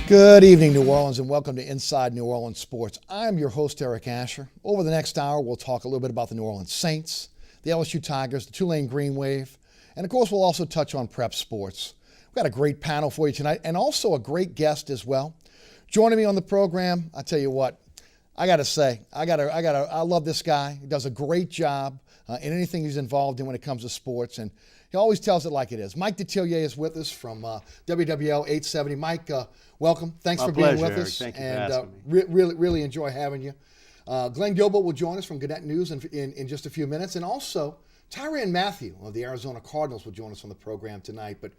Good evening, New Orleans, and welcome to Inside New Orleans Sports. I'm your host, Eric Asher. Over the next hour, we'll talk a little bit about the New Orleans Saints, the LSU Tigers, the Tulane Green Wave, and of course, we'll also touch on prep sports. We've got a great panel for you tonight, and also a great guest as well. Joining me on the program, I tell you what, I got to say, I love this guy. He does a great job in anything he's involved in when it comes to sports, and he always tells it like it is. Mike Detillier is with us from WWL 870. Mike, welcome. Thanks for being with us. Thank you for asking me. Really enjoy having you. Glenn Gilbert will join us from Gannett News in just a few minutes. And also, Tyrann Mathieu of the Arizona Cardinals will join us on the program tonight. But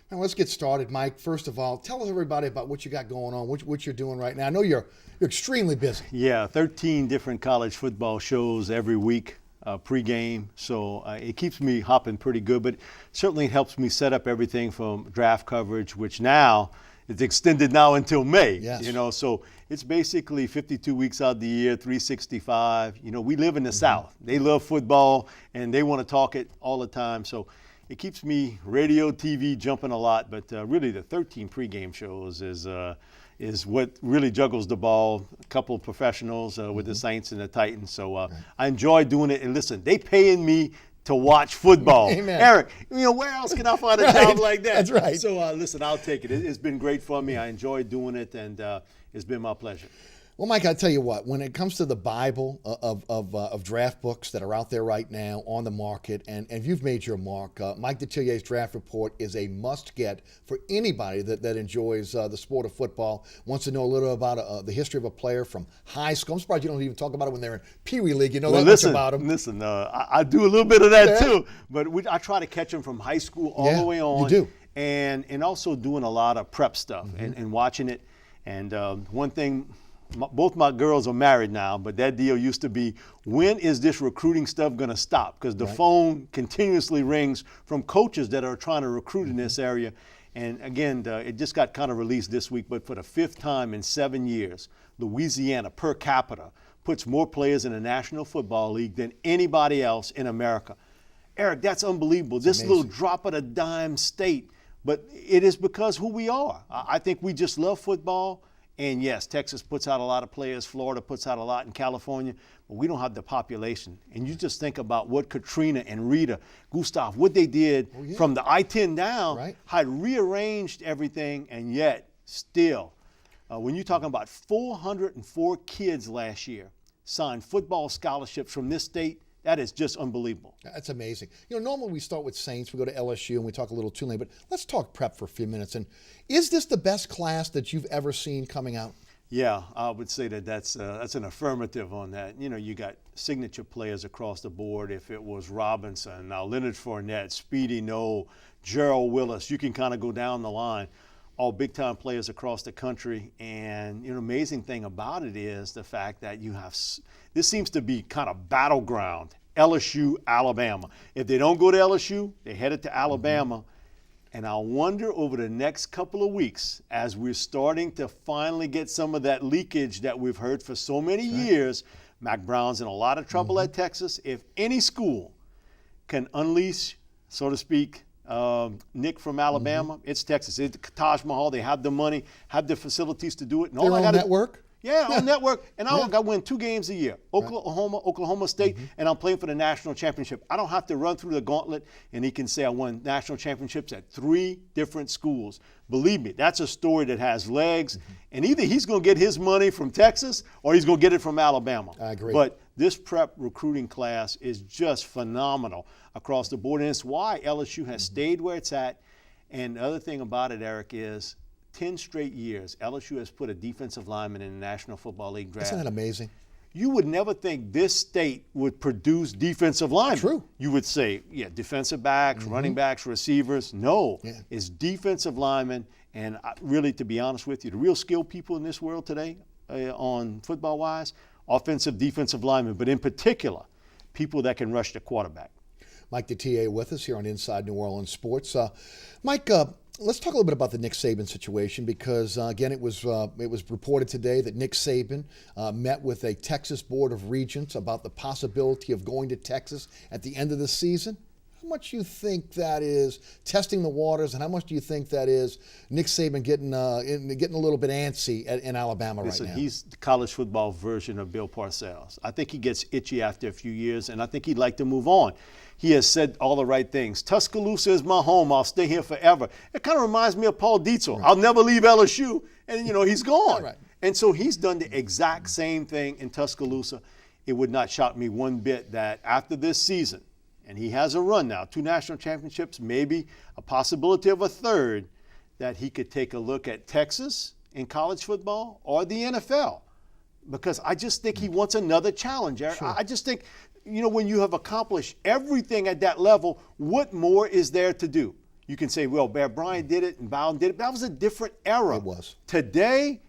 now let's get started, Mike. First of all, tell us everybody about what you got going on, what you're doing right now. I know you're extremely busy. Yeah, 13 different college football shows every week. Pregame, so it keeps me hopping pretty good, but certainly helps me set up everything from draft coverage, which now is extended now until May. Yes. So it's basically 52 weeks out of the year, 365. We live in the South. They love football and they want to talk it all the time. So it keeps me radio, TV jumping a lot, but really the 13 pregame shows is what really juggles the ball. A couple of professionals with the Saints and the Titans. So I enjoy doing it. And listen, they paying me to watch football. Amen. Eric, where else can I find a job like that? That's right. So listen, I'll take it. It's been great for me. I enjoy doing it, and it's been my pleasure. Well, Mike, I tell you what, when it comes to the Bible of draft books that are out there right now on the market, and you've made your mark, Mike Detillier's draft report is a must-get for anybody that enjoys the sport of football, wants to know a little about the history of a player from high school. I'm surprised you don't even talk about it when they're in Pee Wee League. You know much about them. Listen, I do a little bit of that too, but I try to catch them from high school all the way on. You do. And also doing a lot of prep stuff and watching it. And one thing, both my girls are married now, but that deal used to be, when is this recruiting stuff going to stop? Because the phone continuously rings from coaches that are trying to recruit in this area. And again, it just got kind of released this week, but for the 5th time in 7 years, Louisiana per capita puts more players in the National Football League than anybody else in America. Eric, that's unbelievable. This little drop of a dime state, but it is because who we are. I think we just love football. And yes, Texas puts out a lot of players. Florida puts out a lot in California, but we don't have the population. And you just think about what Katrina and Rita, Gustav, what they did from the I-10 down, had rearranged everything, and yet still, when you're talking about 404 kids last year signed football scholarships from this state, that is just unbelievable. That's amazing. Normally we start with Saints, we go to LSU, and we talk a little Tulane, but let's talk prep for a few minutes. And is this the best class that you've ever seen coming out? Yeah, I would say that's an affirmative on that. You got signature players across the board. If it was Robinson, now Leonard Fournette, Speedy Noel, Gerald Willis, you can kind of go down the line. All big-time players across the country. And amazing thing about it is the fact that you have – this seems to be kind of battleground, LSU, Alabama. If they don't go to LSU, they headed to Alabama. And I wonder over the next couple of weeks, as we're starting to finally get some of that leakage that we've heard for so many years, Mac Brown's in a lot of trouble at Texas. If any school can unleash, so to speak, Nick from Alabama, it's Texas. It's Taj Mahal. They have the money, have the facilities to do it. And all I got network? Yeah, on network. And I got to win 2 games a year. Oklahoma State, and I'm playing for the national championship. I don't have to run through the gauntlet, and he can say I won national championships at 3 different schools. Believe me, that's a story that has legs. And either he's going to get his money from Texas or he's going to get it from Alabama. I agree. But this prep recruiting class is just phenomenal across the board. And it's why LSU has stayed where it's at. And the other thing about it, Eric, is 10 straight years, LSU has put a defensive lineman in the National Football League draft. Isn't that amazing? You would never think this state would produce defensive linemen. True. You would say, defensive backs, running backs, receivers. No, it's defensive linemen. And really, to be honest with you, the real skilled people in this world today on football-wise, offensive, defensive linemen, but in particular, people that can rush the quarterback. Mike Detillier with us here on Inside New Orleans Sports. Mike, let's talk a little bit about the Nick Saban situation because, again, it was reported today that Nick Saban met with a Texas Board of Regents about the possibility of going to Texas at the end of the season. much do you think that is testing the waters, and how much do you think that is Nick Saban getting a little bit antsy in Alabama right now? He's the college football version of Bill Parcells. I think he gets itchy after a few years, and I think he'd like to move on. He has said all the right things. Tuscaloosa is my home. I'll stay here forever. It kind of reminds me of Paul Dietzel. Right. I'll never leave LSU. And, he's gone. Right. And so he's done the exact same thing in Tuscaloosa. It would not shock me one bit that after this season, and he has a run now, 2 national championships, maybe a possibility of a third, that he could take a look at Texas in college football or the NFL. Because I just think he wants another challenge. Sure. I just think, when you have accomplished everything at that level, what more is there to do? You can say, well, Bear Bryant did it and Bowden did it. But that was a different era. It was. Today,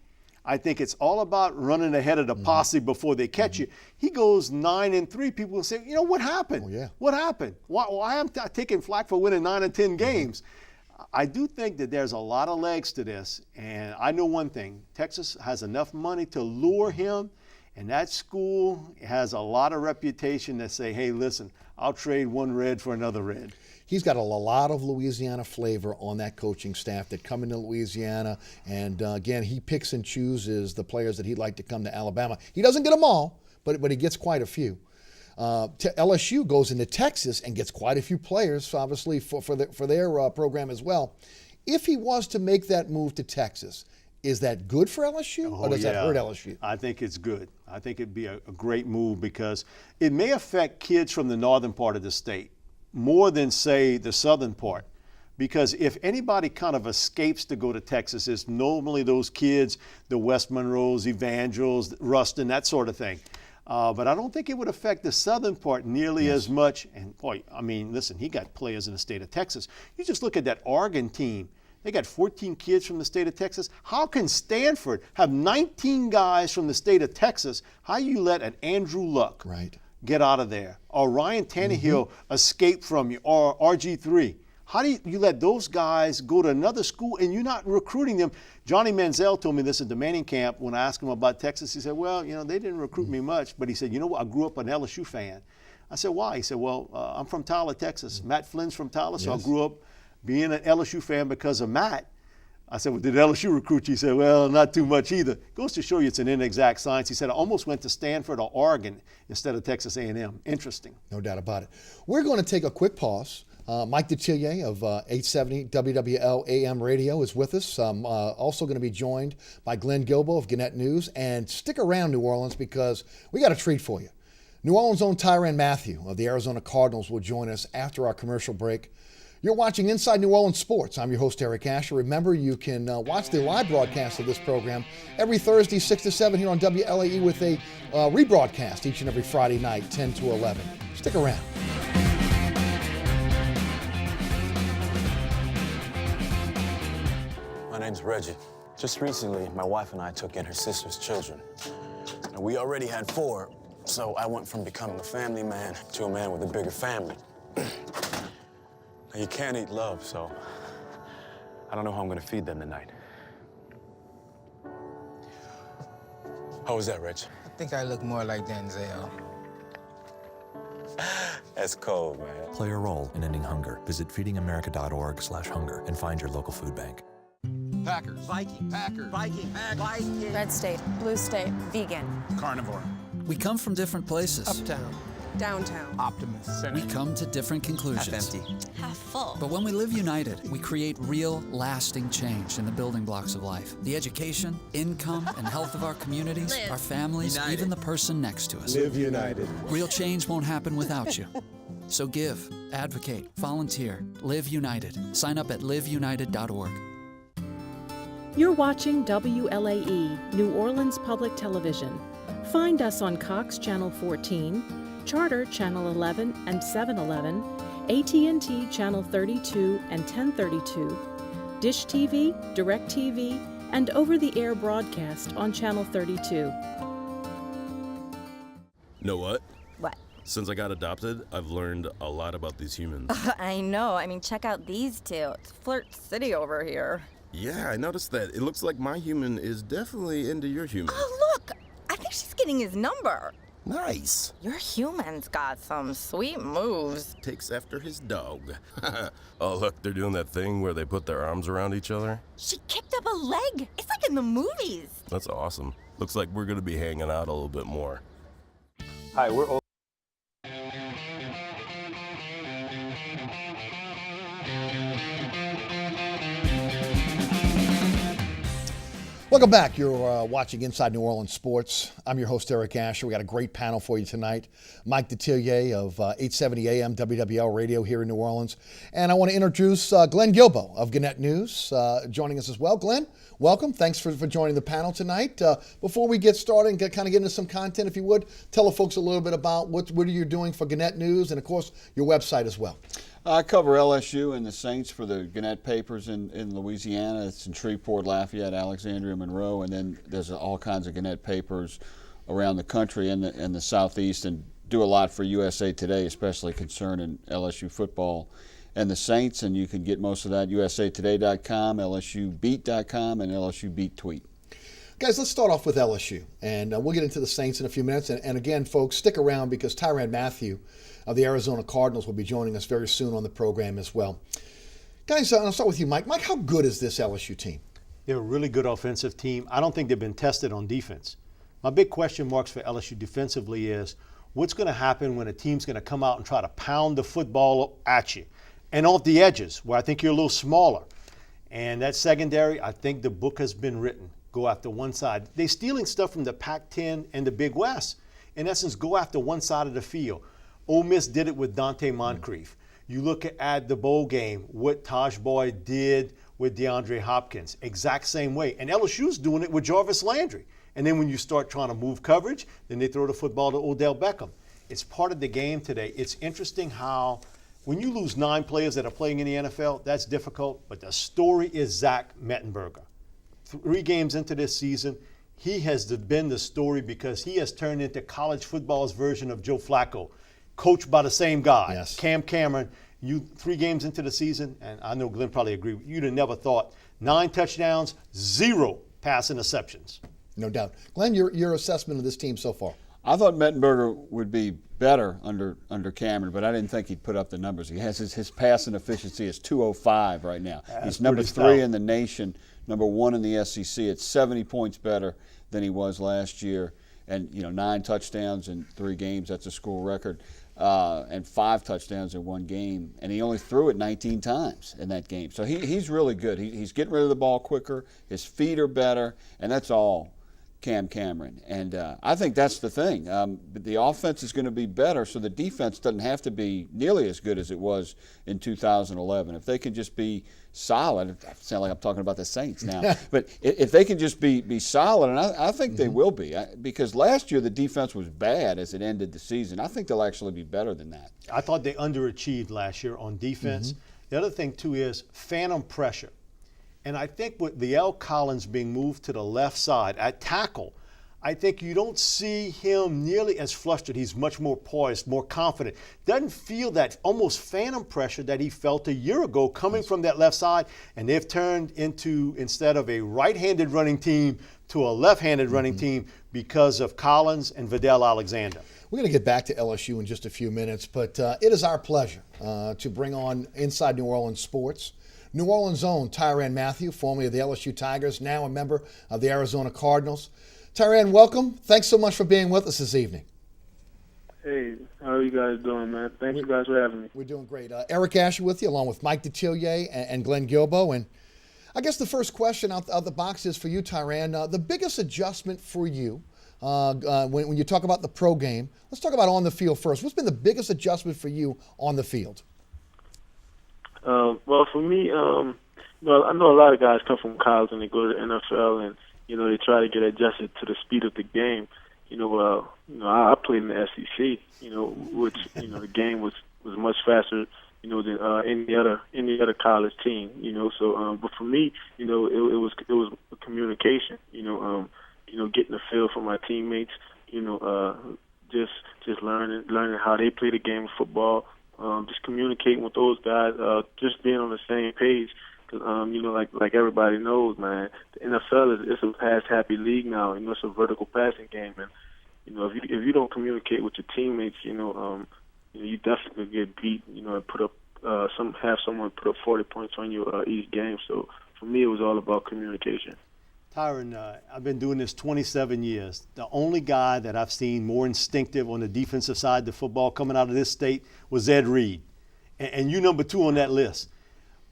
I think it's all about running ahead of the posse before they catch you. He goes 9-3. People will say, what happened? Oh, yeah. What happened? Why am I taking flack for winning 9 or 10 games? I do think that there's a lot of legs to this. And I know one thing. Texas has enough money to lure him. And that school has a lot of reputation that say, hey, listen, I'll trade one red for another red. He's got a lot of Louisiana flavor on that coaching staff that come into Louisiana. And again, he picks and chooses the players that he'd like to come to Alabama. He doesn't get them all, but he gets quite a few. LSU goes into Texas and gets quite a few players, obviously, for their program as well. If he was to make that move to Texas, is that good for LSU, or does that hurt LSU? I think it's good. I think it'd be a great move because it may affect kids from the northern part of the state more than, say, the southern part. Because if anybody kind of escapes to go to Texas, it's normally those kids, the West Monroes, Evangels, Ruston, that sort of thing. But I don't think it would affect the southern part nearly as much. And boy, listen, he got players in the state of Texas. You just look at that Oregon team. They got 14 kids from the state of Texas. How can Stanford have 19 guys from the state of Texas? How you let an Andrew Luck get out of there? Or Ryan Tannehill escape from you? Or RG3? How do you let those guys go to another school and you're not recruiting them? Johnny Manziel told me this at the Manning camp when I asked him about Texas. He said, well, they didn't recruit me much. But he said, I grew up an LSU fan. I said, why? He said, well, I'm from Tyler, Texas. Matt Flynn's from Tyler, so I grew up being an LSU fan because of Matt. I said, well, did LSU recruit you? He said, well, not too much either. Goes to show you it's an inexact science. He said, I almost went to Stanford or Oregon instead of Texas A&M. Interesting. No doubt about it. We're going to take a quick pause. Mike Detillier of 870 WWL AM Radio is with us. Also going to be joined by Glenn Gilbo of Gannett News. And stick around, New Orleans, because we got a treat for you. New Orleans' own Tyrann Mathieu of the Arizona Cardinals will join us after our commercial break. You're watching Inside New Orleans Sports. I'm your host, Eric Asher. Remember, you can watch the live broadcast of this program every Thursday, 6 to 7 here on WLAE with a rebroadcast each and every Friday night, 10 to 11. Stick around. My name's Reggie. Just recently, my wife and I took in her sister's children. Now, we already had 4, so I went from becoming a family man to a man with a bigger family. Now, you can't eat love, so I don't know how I'm gonna feed them tonight. How was that, Rich? I think I look more like Denzel. That's cold, man. Play a role in ending hunger. Visit feedingamerica.org/hunger and find your local food bank. Packers. Viking. Packers. Viking. Viking. Red state, blue state, vegan. Carnivore. We come from different places. Uptown. Downtown. Optimist. We come to different conclusions. Half empty. Half full. But when we live united, we create real, lasting change in the building blocks of life. The education, income, and health of our communities, Live. our families, United. even the person next to us. Live united. Real change won't happen without you. So give, advocate, volunteer, live united. Sign up at liveunited.org. You're watching WLAE, New Orleans Public Television. Find us on Cox Channel 14, Charter Channel 11 and 711, AT&T Channel 32 and 1032, Dish TV, DirecTV, and over-the-air broadcast on Channel 32. Know what? What? Since I got adopted, I've learned a lot about these humans. I know. Check out these two. It's Flirt City over here. Yeah, I noticed that. It looks like my human is definitely into your human. Oh, look! I think she's getting his number. Nice. Your human's got some sweet moves. Takes after his dog. Oh, look, they're doing that thing where they put their arms around each other. She kicked up a leg. It's like in the movies. That's awesome. Looks like we're going to be hanging out a little bit more. Hi, we're Welcome back. You're watching Inside New Orleans Sports. I'm your host, Eric Asher. We got a great panel for you tonight. Mike Detillier of 870 AM WWL Radio here in New Orleans. And I want to introduce Glenn Gilbo of Gannett News joining us as well. Glenn, welcome. Thanks for joining the panel tonight. Before we get started and get into some content, if you would, tell the folks a little bit about what you're doing for Gannett News and, of course, your website as well. I cover LSU and the Saints for the Gannett papers in Louisiana. It's in Shreveport, Lafayette, Alexandria, Monroe, and then there's all kinds of Gannett papers around the country and the Southeast, and do a lot for USA Today, especially concerning LSU football and the Saints. And you can get most of that usatoday.com, lsubeat.com, and LSU Beat Tweet. Guys, let's start off with LSU, and we'll get into the Saints in a few minutes. And again, folks, stick around because Tyrann Mathieu of the Arizona Cardinals will be joining us very soon on the program as well. Guys, I'll start with you, Mike. Mike, how good is this LSU team? They're a really good offensive team. I don't think they've been tested on defense. My big question marks for LSU defensively is what's going to happen when a team's going to come out and try to pound the football at you and off the edges where I think you're a little smaller. And that secondary, I think the book has been written. Go after one side. They're stealing stuff from the Pac-10 and the Big West. In essence, go after one side of the field. Ole Miss did it with Dante Moncrief. You look at the bowl game, what Taj Boy did with DeAndre Hopkins, exact same way. And LSU's doing it with Jarvis Landry. And then when you start trying to move coverage, then they throw the football to Odell Beckham. It's part of the game today. It's interesting how when you lose 9 players that are playing in the NFL, that's difficult. But the story is Zach Mettenberger. 3 games into this season, he has been the story because he has turned into college football's version of Joe Flacco. Coached by the same guy, yes. Cam Cameron. You 3 games into the season, and I know Glenn probably agree. You'd have never thought 9 touchdowns, 0 pass interceptions. No doubt. Glenn, your assessment of this team so far? I thought Mettenberger would be better under Cameron, but I didn't think he'd put up the numbers. He has his passing efficiency is 205 right now. He's number 3 in the nation, number 1 in the SEC. It's 70 points better than he was last year, and 9 touchdowns in 3 games. That's a school record. And 5 touchdowns in 1 game, and he only threw it 19 times in that game. So he's really good. He's getting rid of the ball quicker. His feet are better, and that's all Cam Cameron. And I think that's the thing. The offense is going to be better, so the defense doesn't have to be nearly as good as it was in 2011. If they can just be solid, I sound like I'm talking about the Saints now, but if they can just be solid, and I think they will be, because last year the defense was bad as it ended the season. I think they'll actually be better than that. I thought they underachieved last year on defense. The other thing, too, is phantom pressure. And I think with L. Collins being moved to the left side at tackle, I think you don't see him nearly as flustered. He's much more poised, more confident. Doesn't feel that almost phantom pressure that he felt a year ago coming from that left side. And they've turned into, instead of a right-handed running team, to a left-handed running team because of Collins and Vidal Alexander. We're going to get back to LSU in just a few minutes, but it is our pleasure to bring on Inside New Orleans Sports New Orleans' own Tyrann Mathieu, formerly of the LSU Tigers, now a member of the Arizona Cardinals. Tyrann, welcome. Thanks so much for being with us this evening. Hey, how are you guys doing, man? Thank you guys for having me. We're doing great. Eric Asher with you, along with Mike Detillier and Glenn Gilbo. And I guess the first question out the box is for you, Tyrann. The biggest adjustment for you when you talk about the pro game, let's talk about on the field first. What's been the biggest adjustment for you on the field? Well, for me, well, I know a lot of guys come from college and they go to the NFL and, they try to get adjusted to the speed of the game. I played in the SEC, which, the game was much faster, than any other college team, So, but for me, it was communication, getting the feel for my teammates, just learning how they play the game of football, just communicating with those guys, just being on the same page. Cause, like everybody knows, man, the NFL is a pass-happy league now. It's a vertical passing game, and if you don't communicate with your teammates, you definitely get beat. And put up have someone put up 40 points on you each game. So for me, it was all about communication. Tyron, I've been doing this 27 years. The only guy that I've seen more instinctive on the defensive side of the football coming out of this state was Ed Reed. And you number 2 on that list.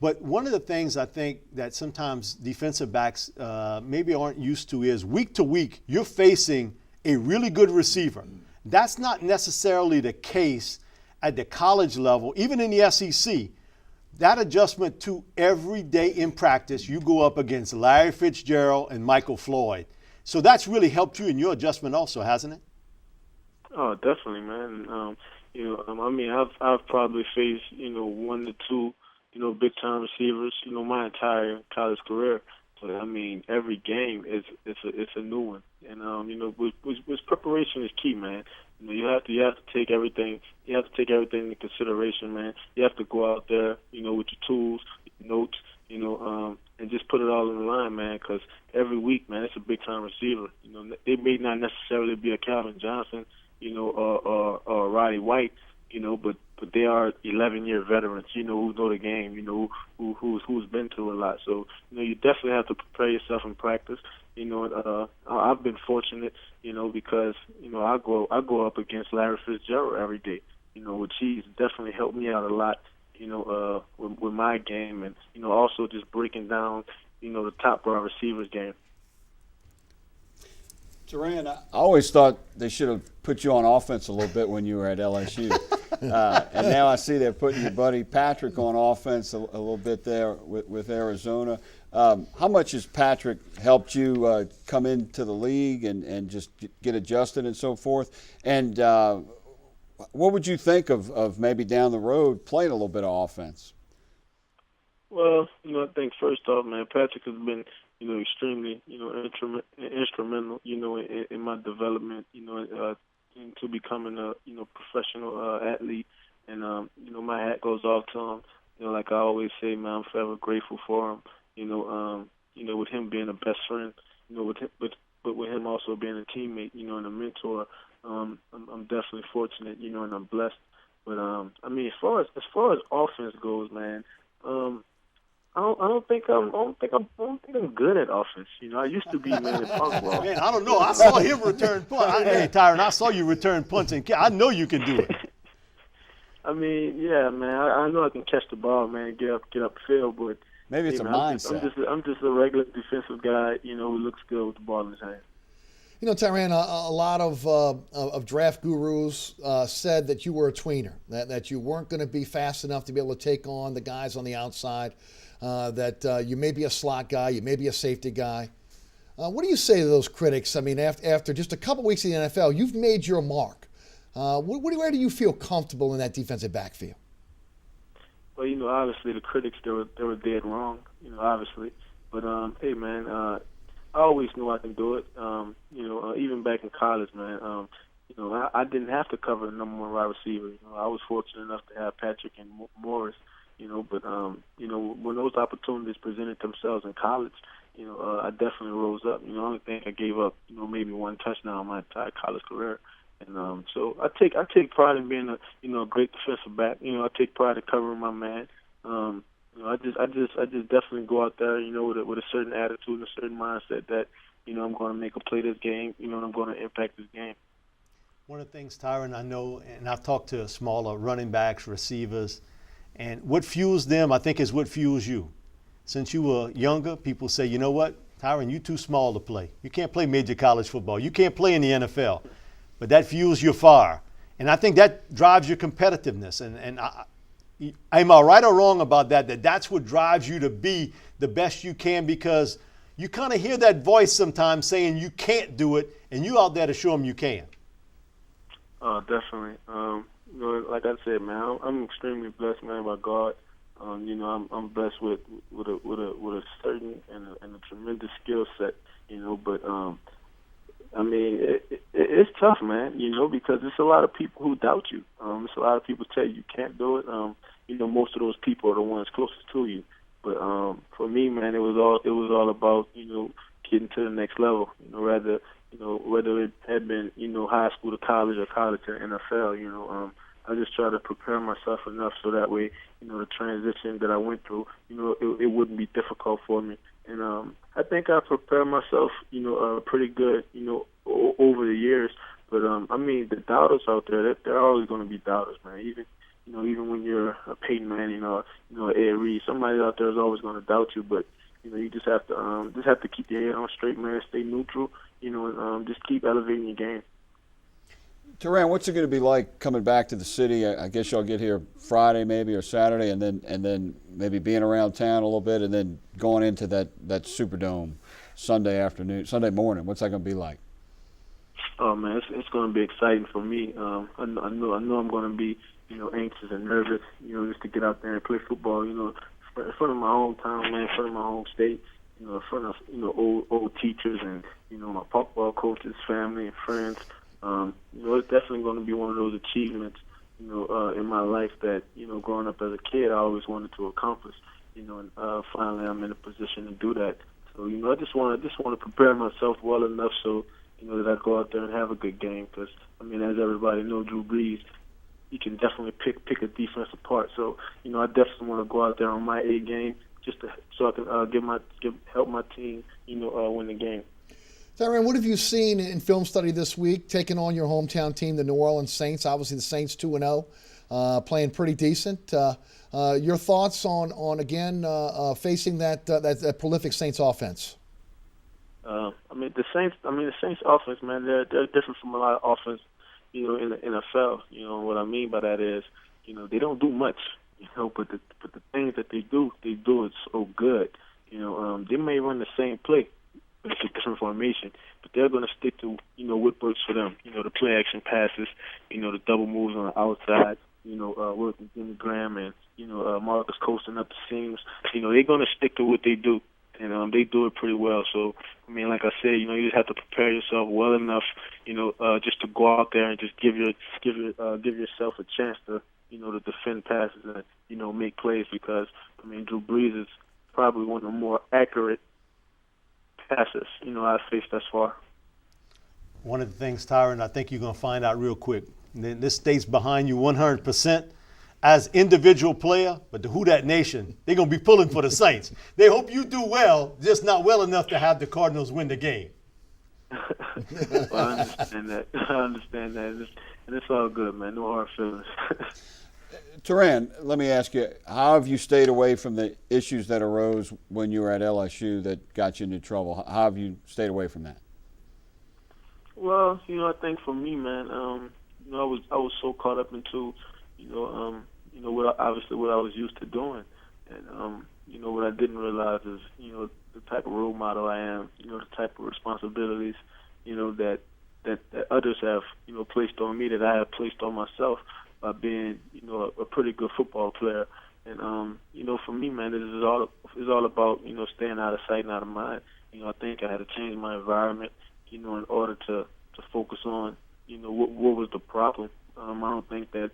But one of the things I think that sometimes defensive backs maybe aren't used to is week to week, you're facing a really good receiver. That's not necessarily the case at the college level, even in the SEC. That adjustment to every day in practice, you go up against Larry Fitzgerald and Michael Floyd. So that's really helped you in your adjustment also, hasn't it? Oh, definitely, man. I've probably faced, 1 to 2, big time receivers, my entire college career. So every game it's a new one, and with preparation is key, man. You have to take everything. You have to take everything into consideration, man. You have to go out there, with your tools, your notes, and just put it all in the line, man. Because every week, man, it's a big time receiver. They may not necessarily be a Calvin Johnson, or a Roddy White, but they are 11-year veterans, who know the game, who's been through a lot. So, you definitely have to prepare yourself in practice. I've been fortunate, because, I go up against Larry Fitzgerald every day, which he's definitely helped me out a lot, with my game and, also just breaking down, the top wide receivers game. Duran, I always thought they should have put you on offense a little bit when you were at LSU. And now I see they're putting your buddy Patrick on offense a little bit there with Arizona. How much has Patrick helped you come into the league and just get adjusted and so forth? And what would you think of maybe down the road playing a little bit of offense? Well, I think first off, man, Patrick has been, extremely, instrumental, in my development, into becoming a, professional athlete. And, my hat goes off to him. Like I always say, man, I'm forever grateful for him. With him being a best friend, but with him also being a teammate, and a mentor, I'm definitely fortunate, and I'm blessed. But as far as offense goes, man, I don't think I'm good at offense. I used to be, man, in punk ball. Man, I don't know. I saw him return punts. Hey, Tyron, I saw you return punts, and I know you can do it. Yeah, man. I know I can catch the ball, man, get up the field, but maybe it's a mindset. I'm just a regular defensive guy, who looks good with the ball in his hand. Tyron, a lot of draft gurus said that you were a tweener, that you weren't going to be fast enough to be able to take on the guys on the outside, that you may be a slot guy, you may be a safety guy. What do you say to those critics? After just a couple weeks in the NFL, you've made your mark. Where do you feel comfortable in that defensive backfield? Well, obviously the critics, they were dead wrong, obviously. But, hey, man, I always knew I can do it. Even back in college, man, I didn't have to cover the number 1 wide receiver. I was fortunate enough to have Patrick and Morris, but, when those opportunities presented themselves in college, I definitely rose up. I don't think I gave up, maybe 1 touchdown my entire college career. And so I take pride in being a great defensive back. I take pride in covering my man. I just definitely go out there, with a certain attitude and a certain mindset that, I'm going to make a play this game, and I'm going to impact this game. One of the things, Tyron, I know, and I've talked to smaller running backs, receivers, and what fuels them, I think, is what fuels you. Since you were younger, people say, you know what, Tyron, you're too small to play. You can't play major college football. You can't play in the NFL. But that fuels your fire. And I think that drives your competitiveness. And am I right or wrong about that that's what drives you to be the best you can, because you kind of hear that voice sometimes saying you can't do it, and you out there to show them you can. Definitely. Like I said, man, I'm extremely blessed, man, by God. I'm blessed with a certain and a tremendous skill set, but it's tough, man, because there's a lot of people who doubt you. There's a lot of people tell you can't do it. Most of those people are the ones closest to you. But for me, man, it was all about, getting to the next level. Rather, whether it had been, high school to college or college to NFL, I just try to prepare myself enough so that way, the transition that I went through, it wouldn't be difficult for me. And I think I prepared myself, pretty good, over the years. But the doubters out there, they're always going to be doubters, man. Even when you're a Peyton Manning or Ed Reed, somebody out there is always going to doubt you. But you just have to keep your head on straight, man. Stay neutral, and just keep elevating your game. Teran, what's it going to be like coming back to the city? I guess y'all get here Friday maybe or Saturday, and then maybe being around town a little bit, and then going into that Superdome Sunday morning. What's that going to be like? Oh man, it's going to be exciting for me. I know I'm going to be anxious and nervous, just to get out there and play football. In front of my hometown, man, in front of my home state. In front of old teachers and my football coaches, family and friends. It's definitely going to be one of those achievements, in my life that, growing up as a kid, I always wanted to accomplish, and finally I'm in a position to do that. So, I just want to prepare myself well enough so, that I go out there and have a good game. Because, as everybody knows, Drew Brees, he can definitely pick a defense apart. So, I definitely want to go out there on my A game so I can help my team, win the game. Teran, what have you seen in film study this week, taking on your hometown team, the New Orleans Saints? Obviously, the Saints 2-0, playing pretty decent. Your thoughts on again facing that prolific Saints offense? The Saints offense, man, they're different from a lot of offense, in the NFL. What I mean by that is, they don't do much, but the things that they do it so good. They may run the same play. It's a different formation, but they're going to stick to, what works for them. The play action passes, the double moves on the outside, working Jimmy Graham and, Marcus coasting up the seams. They're going to stick to what they do, and they do it pretty well. So, like I said, you just have to prepare yourself well enough, just to go out there and just give yourself a chance to, to defend passes and, make plays because, Drew Brees is probably one of the more accurate passes, I've faced thus far. One of the things, Tyron, I think you're going to find out real quick. This state's behind you 100% as individual player, but the Who Dat Nation, they're going to be pulling for the Saints. They hope you do well, just not well enough to have the Cardinals win the game. Well, I understand that. And it's all good, man. No hard feelings. Teran, let me ask you, how have you stayed away from the issues that arose when you were at LSU that got you into trouble? How have you stayed away from that? Well, I think for me, man, I was so caught up into, what I was used to doing, and what I didn't realize is, the type of role model I am, the type of responsibilities, that others have, placed on me that I have placed on myself. By being, a pretty good football player, and for me, man, this is all about, staying out of sight and out of mind. I think I had to change my environment, in order to focus on, what was the problem. I don't think that,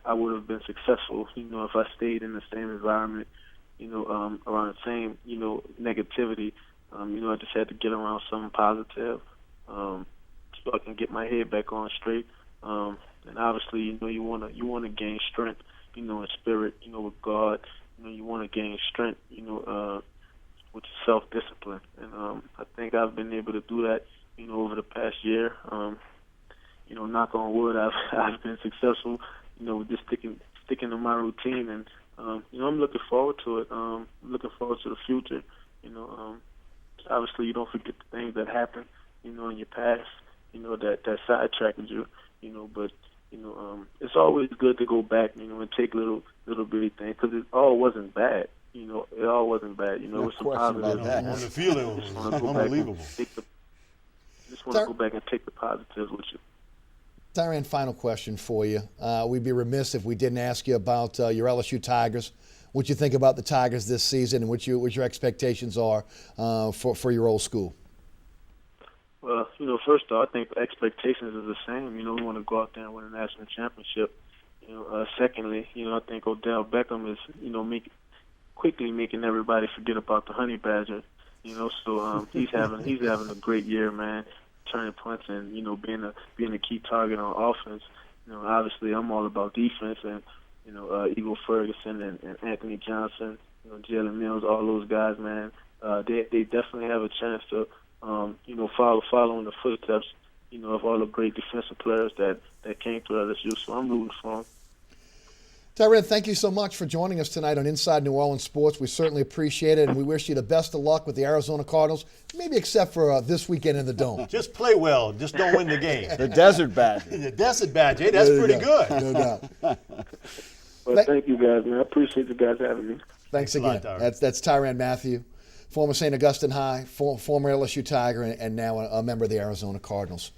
I would have been successful, if I stayed in the same environment, around the same, negativity. I just had to get around something positive, so I can get my head back on straight. And obviously, you want to gain strength, in spirit, with God. You want to gain strength, with self-discipline. And I think I've been able to do that, over the past year. Knock on wood, I've been successful, with just sticking to my routine. And I'm looking forward to it. I'm looking forward to the future. Obviously, you don't forget the things that happened, in your past, that sidetracked you, but. It's always good to go back, and take little bitty things because it all wasn't bad. It all wasn't bad. It was some positives. On the field, it was unbelievable. Just want to go back and take the positives with you. Teran, final question for you. We'd be remiss if we didn't ask you about your LSU Tigers. What you think about the Tigers this season, and what your expectations are for your old school. Well, first off, I think the expectations are the same. We want to go out there and win a national championship. Secondly, I think Odell Beckham is, quickly making everybody forget about the honey badger. So he's having a great year, man. returning punts and being a key target on offense. Obviously I'm all about defense, and Eagle Ferguson and Anthony Johnson, Jalen Mills, all those guys, man. They definitely have a chance to follow in the footsteps of all the great defensive players that came through LSU. So I'm rooting for them. Tyrann, thank you so much for joining us tonight on Inside New Orleans Sports. We certainly appreciate it, and we wish you the best of luck with the Arizona Cardinals, maybe except for this weekend in the Dome. Just play well. Just don't win the game. The Desert Badger. The Desert Badger. Hey, that's pretty good. No doubt. Well, thank you guys, man. I appreciate you guys having me. Thanks again. That's Tyrann Mathieu, former St. Augustine High, former LSU Tiger, and now a member of the Arizona Cardinals.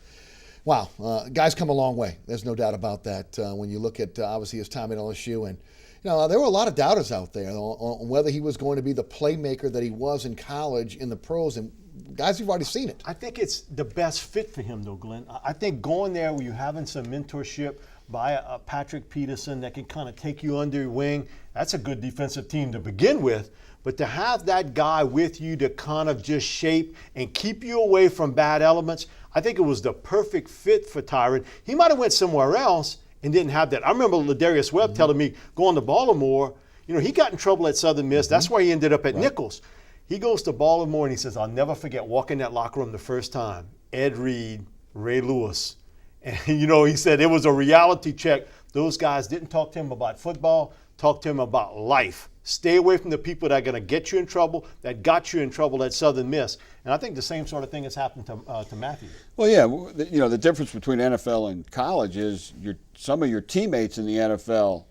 Wow, guys come a long way. There's no doubt about that. When you look at obviously his time at LSU, and there were a lot of doubters out there on whether he was going to be the playmaker that he was in college, in the pros, and guys, you've already seen it. I think it's the best fit for him, though, Glenn. I think going there where you're having some mentorship by a Patrick Peterson that can kind of take you under your wing, that's a good defensive team to begin with. But to have that guy with you to kind of just shape and keep you away from bad elements, I think it was the perfect fit for Tyrann. He might have went somewhere else and didn't have that. I remember Ladarius Webb telling me going to Baltimore, he got in trouble at Southern Miss. That's why he ended up at Nichols. He goes to Baltimore and he says, I'll never forget walking that locker room the first time. Ed Reed, Ray Lewis. And, he said it was a reality check. Those guys didn't talk to him about football, talk to him about life. Stay away from the people that are going to get you in trouble, that got you in trouble at Southern Miss. And I think the same sort of thing has happened to Matthew. Well, yeah, the difference between NFL and college is some of your teammates in the NFL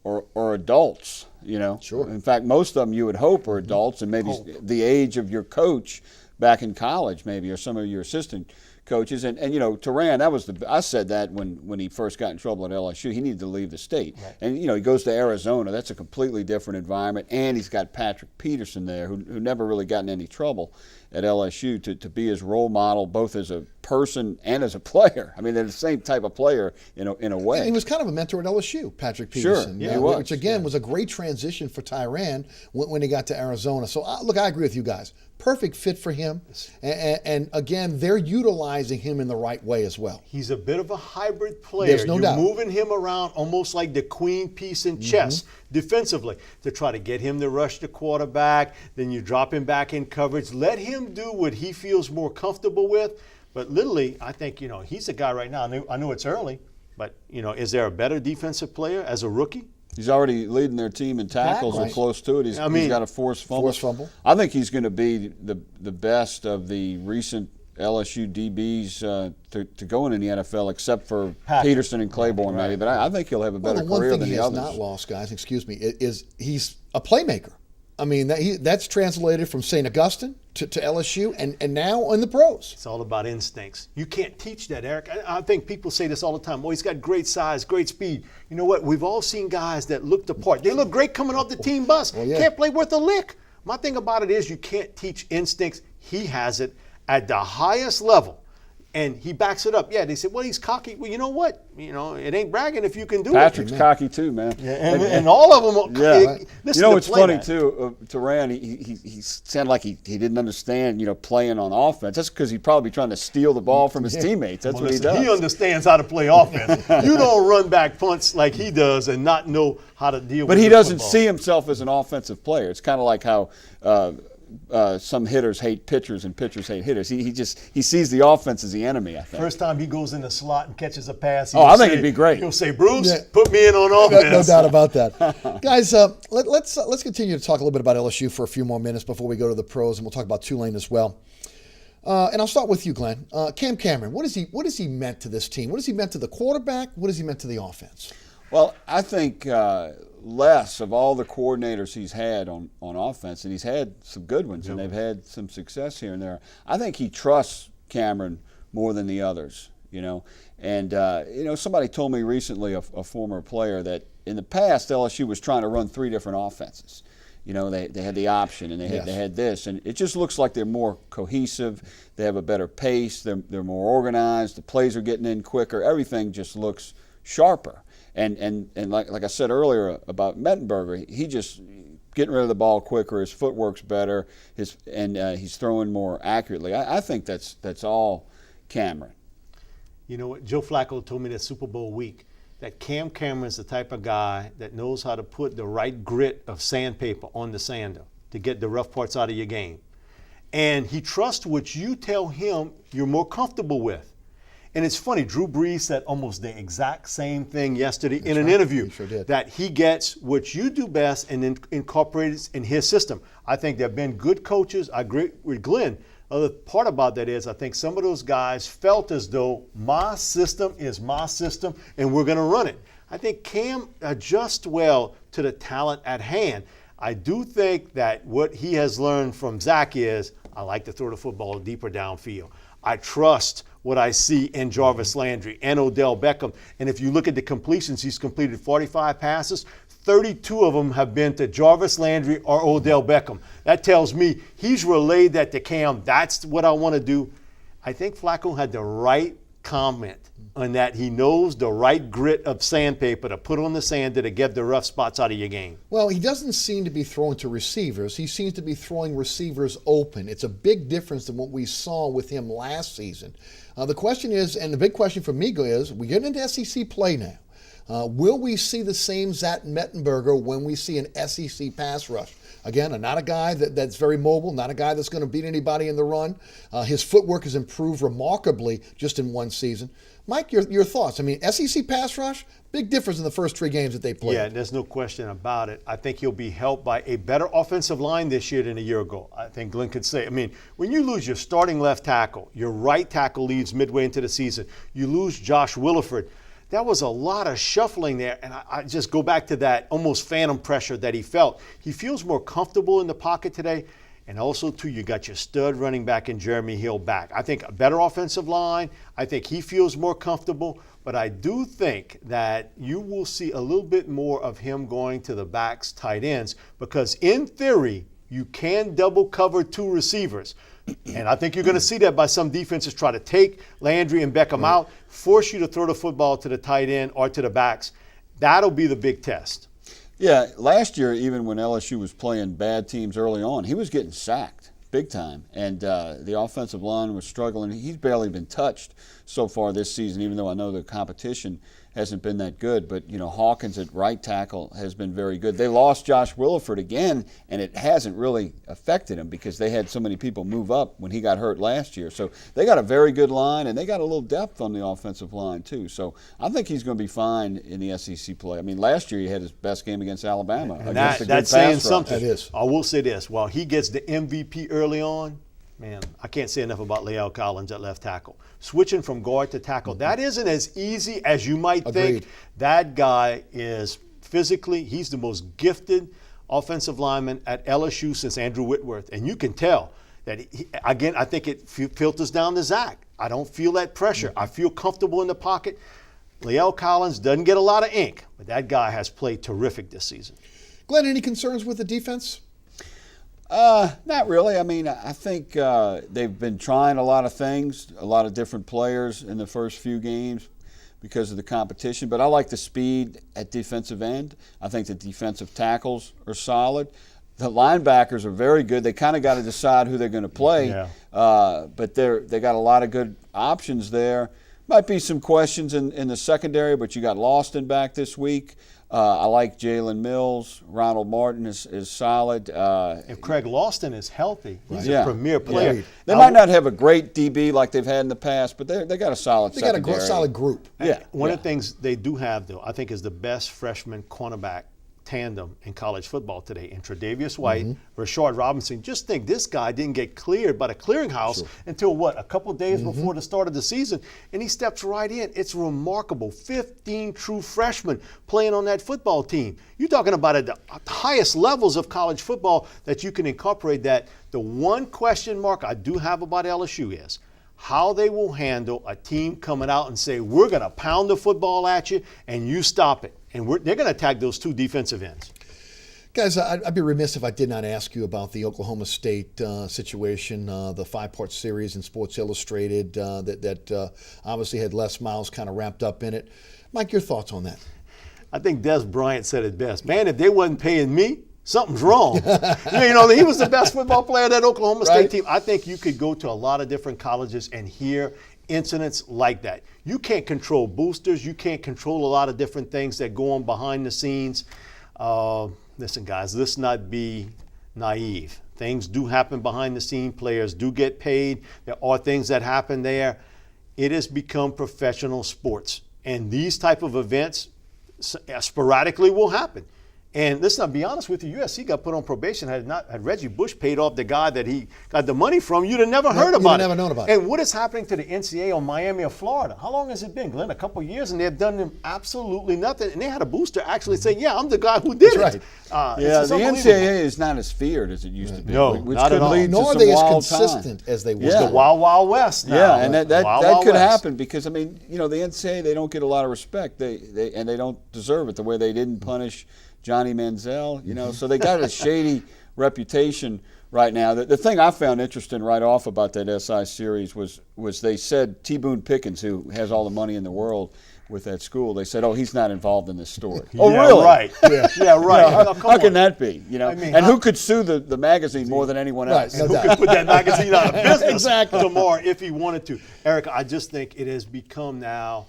are adults, Sure. In fact, most of them you would hope are adults, and maybe the age of your coach back in college maybe, or some of your assistant coaches. And Tyrann, I said that when he first got in trouble at LSU, he needed to leave the state. Right. And he goes to Arizona. That's a completely different environment, and he's got Patrick Peterson there, who never really got in any trouble at LSU, to be his role model, both as a person and as a player. I mean, they're the same type of player in a way. And he was kind of a mentor at LSU, Patrick Peterson. Sure, he was. Which again was a great transition for Tyrann when he got to Arizona. So look, I agree with you guys. Perfect fit for him, and again, they're utilizing him in the right way as well. He's a bit of a hybrid player. There's no doubt. You're moving him around almost like the queen piece in chess defensively to try to get him to rush the quarterback. Then you drop him back in coverage. Let him do what he feels more comfortable with. But literally, I think he's a guy right now. I know it's early, but is there a better defensive player as a rookie? He's already leading their team in tackles or close to it. He's got a forced fumble. I think he's going to be the best of the recent LSU DBs to go in the NFL, except for Peterson and Claiborne, maybe. But I think he'll have a better career than the others. The one thing he has not lost, guys, is he's a playmaker. I mean, that's translated from St. Augustine to LSU and now in the pros. It's all about instincts. You can't teach that, Eric. I think people say this all the time. Oh, he's got great size, great speed. You know what? We've all seen guys that look the part. They look great coming off the team bus. Well, yeah. Can't play worth a lick. My thing about it is you can't teach instincts. He has it at the highest level. And he backs it up. Yeah, they said, well, he's cocky. Well, you know what? It ain't bragging if you can do Patrick's cocky too, man. Yeah, and all of them. It's funny too. Tyrann, he sounded like he didn't understand, playing on offense. That's because he's probably trying to steal the ball from his teammates. That's what he does. He understands how to play offense. You don't run back punts like he does and not know how to deal with it. But he doesn't see himself as an offensive player. It's kind of like how some hitters hate pitchers and pitchers hate hitters. He sees the offense as the enemy, I think. First time he goes in the slot and catches a pass, I think it'd be great. He'll say, Bruce, put me in on offense. No doubt about that. Guys, let's continue to talk a little bit about LSU for a few more minutes before we go to the pros, and we'll talk about Tulane as well. And I'll start with you, Glenn. Cam Cameron, what has he meant to this team? What has he meant to the quarterback? What has he meant to the offense? Well, I think less of all the coordinators he's had on offense, and he's had some good ones, and they've had some success here and there. I think he trusts Cameron more than the others, And, somebody told me recently, a former player, that in the past LSU was trying to run 3 different offenses. They had the option, and they had this, and it just looks like they're more cohesive. They have a better pace. They're more organized. The plays are getting in quicker. Everything just looks sharper. And like I said earlier about Mettenberger, he just getting rid of the ball quicker. His footwork's better. He's throwing more accurately. I think that's all Cameron? You know what? Joe Flacco told me that Super Bowl week that Cam Cameron's the type of guy that knows how to put the right grit of sandpaper on the sander to get the rough parts out of your game. And he trusts what you tell him you're more comfortable with. And it's funny, Drew Brees said almost the exact same thing yesterday in an interview. He sure did. That he gets what you do best and then incorporates in his system. I think there have been good coaches. I agree with Glenn. Other part about that is I think some of those guys felt as though my system is my system and we're going to run it. I think Cam adjusts well to the talent at hand. I do think that what he has learned from Zach is I like to throw the football deeper downfield. I trust what I see in Jarvis Landry and Odell Beckham. And if you look at the completions, he's completed 45 passes. 32 of them have been to Jarvis Landry or Odell Beckham. That tells me he's relayed that to Cam. That's what I want to do. I think Flacco had the right comment on that. He knows the right grit of sandpaper to put on the sand to get the rough spots out of your game. Well, he doesn't seem to be throwing to receivers. He seems to be throwing receivers open. It's a big difference than what we saw with him last season. The question is, and the big question for me is, we get into SEC play now. Will we see the same Zach Mettenberger when we see an SEC pass rush? Again, not a guy that's very mobile, not a guy that's going to beat anybody in the run. His footwork has improved remarkably just in one season. Mike, your thoughts? I mean, SEC pass rush, big difference in the first 3 games that they played. Yeah, there's no question about it. I think he'll be helped by a better offensive line this year than a year ago. I think Glenn could say. I mean, when you lose your starting left tackle, your right tackle leaves midway into the season, you lose Josh Williford. That was a lot of shuffling there, and I just go back to that almost phantom pressure that he felt. He feels more comfortable in the pocket today, and also, too, you got your stud running back in Jeremy Hill back. I think a better offensive line. I think he feels more comfortable, but I do think that you will see a little bit more of him going to the backs, tight ends, because in theory, you can double cover 2 receivers. And I think you're going to see that by some defenses try to take Landry and Beckham out, force you to throw the football to the tight end or to the backs. That'll be the big test. Yeah, last year, even when LSU was playing bad teams early on, he was getting sacked big time. And the offensive line was struggling. He's barely been touched so far this season, even though I know the competition hasn't been that good. But, you know, Hawkins at right tackle has been very good. They lost Josh Williford again, and it hasn't really affected him because they had so many people move up when he got hurt last year. So they got a very good line, and they got a little depth on the offensive line too. So I think he's going to be fine in the SEC play. I mean, last year he had his best game against Alabama. And that's saying something. That is. I will say this. While he gets the MVP early on, man, I can't say enough about Leal Collins at left tackle. Switching from guard to tackle, that isn't as easy as you might think. That guy is physically, he's the most gifted offensive lineman at LSU since Andrew Whitworth. And you can tell that, again, I think it filters down to Zach. I don't feel that pressure. I feel comfortable in the pocket. Leal Collins doesn't get a lot of ink, but that guy has played terrific this season. Glenn, any concerns with the defense? Not really. I mean, I think they've been trying a lot of things, a lot of different players in the first few games because of the competition. But I like the speed at defensive end. I think the defensive tackles are solid. The linebackers are very good. They kind of got to decide who they're going to play. Yeah. But they got a lot of good options there. Might be some questions in the secondary, but you got Lawston back this week. I like Jalen Mills. Ronald Martin is solid. If Craig Lawston is healthy, he's a premier player. Yeah. They might not have a great DB like they've had in the past, but they got a solid secondary. They got a solid group. Yeah. One of the things they do have, though, I think is the best freshman cornerback tandem in college football today. And Tre'Davious White, Rashard Robinson. Just think this guy didn't get cleared by the clearinghouse until, a couple days before the start of the season. And he steps right in. It's remarkable. 15 true freshmen playing on that football team. You're talking about at the highest levels of college football that you can incorporate that. The one question mark I do have about LSU is how they will handle a team coming out and say, we're going to pound the football at you and you stop it. And they're going to attack those 2 defensive ends. Guys, I'd be remiss if I did not ask you about the Oklahoma State situation, the 5-part series in Sports Illustrated that obviously had Les Miles kind of wrapped up in it. Mike, your thoughts on that? I think Des Bryant said it best. Man, if they wasn't paying me, something's wrong. He was the best football player of that Oklahoma State team. I think you could go to a lot of different colleges and hear incidents like that. You can't control boosters. You can't control a lot of different things that go on behind the scenes. Listen, guys, let's not be naive. Things do happen behind the scene. Players do get paid. There are things that happen there. It has become professional sports. And these type of events sporadically will happen. And let's not be honest with you, USC got put on probation. Had Reggie Bush paid off the guy that he got the money from, you'd have never heard about it. You'd have never known about it. And what is happening to the NCAA on Miami or Florida? How long has it been, Glenn? A couple of years, and they've done them absolutely nothing. And they had a booster actually say, yeah, I'm the guy who did That's it. right. Yeah, the NCAA is not as feared as it used to be. No, which not could at all. lead Nor to are some they as wild consistent time. as they were. It's the Wild Wild West now. Yeah, and that Wild could West. happen because, I mean, the NCAA, they don't get a lot of respect. They don't deserve it the way they didn't punish Johnny Manziel, so they got a shady reputation right now. The thing I found interesting right off about that SI series was they said T. Boone Pickens, who has all the money in the world with that school, they said, oh, he's not involved in this story. Oh, really? Right. Yeah, right. How can that be? I mean, and who could sue the magazine more than anyone else? And who could put that magazine out of business Exactly. tomorrow if he wanted to? Eric, I just think it has become now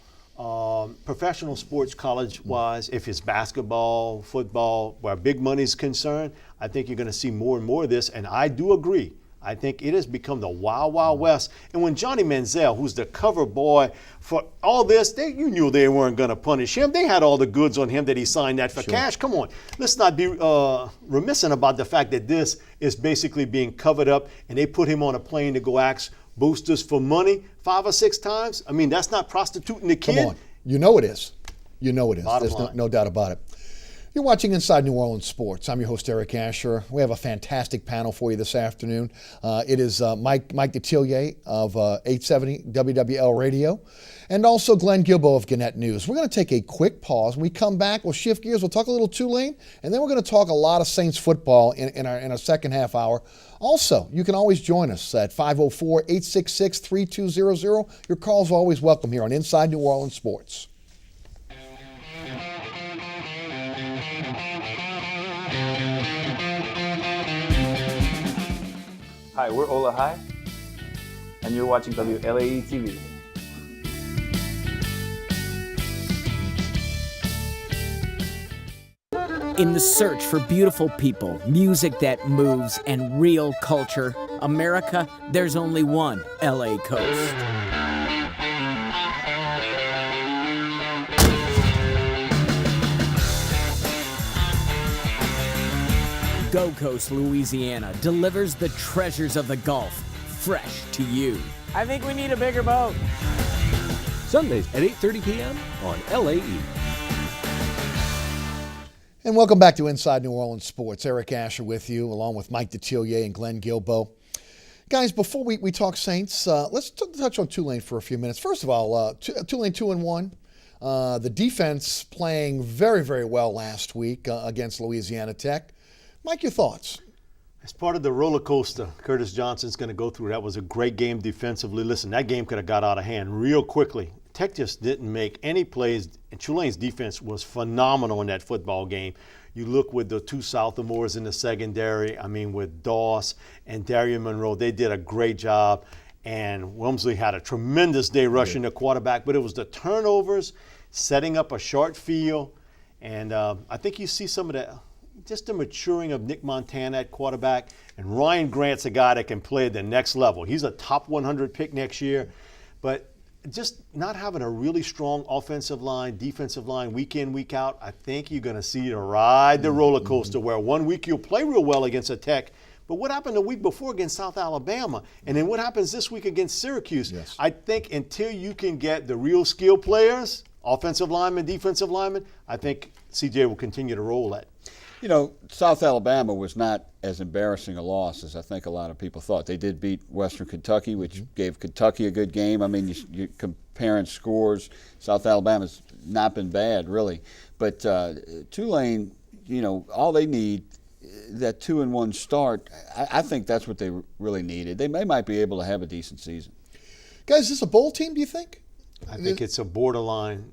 professional sports college-wise, if it's basketball, football, where big money is concerned, I think you're going to see more and more of this. And I do agree. I think it has become the Wild Wild West. And when Johnny Manziel, who's the cover boy for all this, you knew they weren't going to punish him. They had all the goods on him that he signed that for cash. Come on. Let's not be reminiscent about the fact that this is basically being covered up, and they put him on a plane to go ask boosters for money 5 or 6 times. I mean, that's not prostituting the kid. Come on. You know it is. You know it is. Bottom There's line. no doubt about it. You're watching Inside New Orleans Sports. I'm your host, Eric Asher. We have a fantastic panel for you this afternoon. It is Mike Detillier of 870 WWL Radio, and also Glenn Gilbo of Gannett News. We're going to take a quick pause. When we come back, we'll shift gears. We'll talk a little Tulane, and then we're going to talk a lot of Saints football in our second half hour. Also, you can always join us at 504-866-3200. Your calls are always welcome here on Inside New Orleans Sports. Hi, we're Ola High, and you're watching WLAE TV. In the search for beautiful people, music that moves, and real culture, America, there's only one LA Coast. Go Coast, Louisiana delivers the treasures of the Gulf fresh to you. I think we need a bigger boat. Sundays at 8:30 p.m. on LAE. And welcome back to Inside New Orleans Sports. Eric Asher with you, along with Mike Detillier and Glenn Gilbo. Guys, before we talk Saints, let's touch on Tulane for a few minutes. First of all, Tulane 2-1. The defense playing very, very well last week against Louisiana Tech. Mike, your thoughts? As part of the roller coaster Curtis Johnson's going to go through, that was a great game defensively. Listen, that game could have got out of hand real quickly. Tech just didn't make any plays, and Tulane's defense was phenomenal in that football game. You look with the 2 sophomores in the secondary, with Doss and Darian Monroe, they did a great job. And Wilmsley had a tremendous day rushing the quarterback, but it was the turnovers, setting up a short field, and I think you see some of that. Just the maturing of Nick Montana at quarterback, and Ryan Grant's a guy that can play at the next level. He's a top 100 pick next year, but just not having a really strong offensive line, defensive line, week in, week out, I think you're going to see to ride the roller coaster where one week you'll play real well against a Tech, but what happened the week before against South Alabama? And then what happens this week against Syracuse? Yes. I think until you can get the real skill players, offensive linemen, defensive linemen, I think CJ will continue to roll at. South Alabama was not as embarrassing a loss as I think a lot of people thought. They did beat Western Kentucky, which gave Kentucky a good game. You're comparing scores. South Alabama's not been bad, really. But Tulane, all they need, that 2-1 start, I think that's what they really needed. They might be able to have a decent season. Guys, is this a bowl team, do you think? I think it's a borderline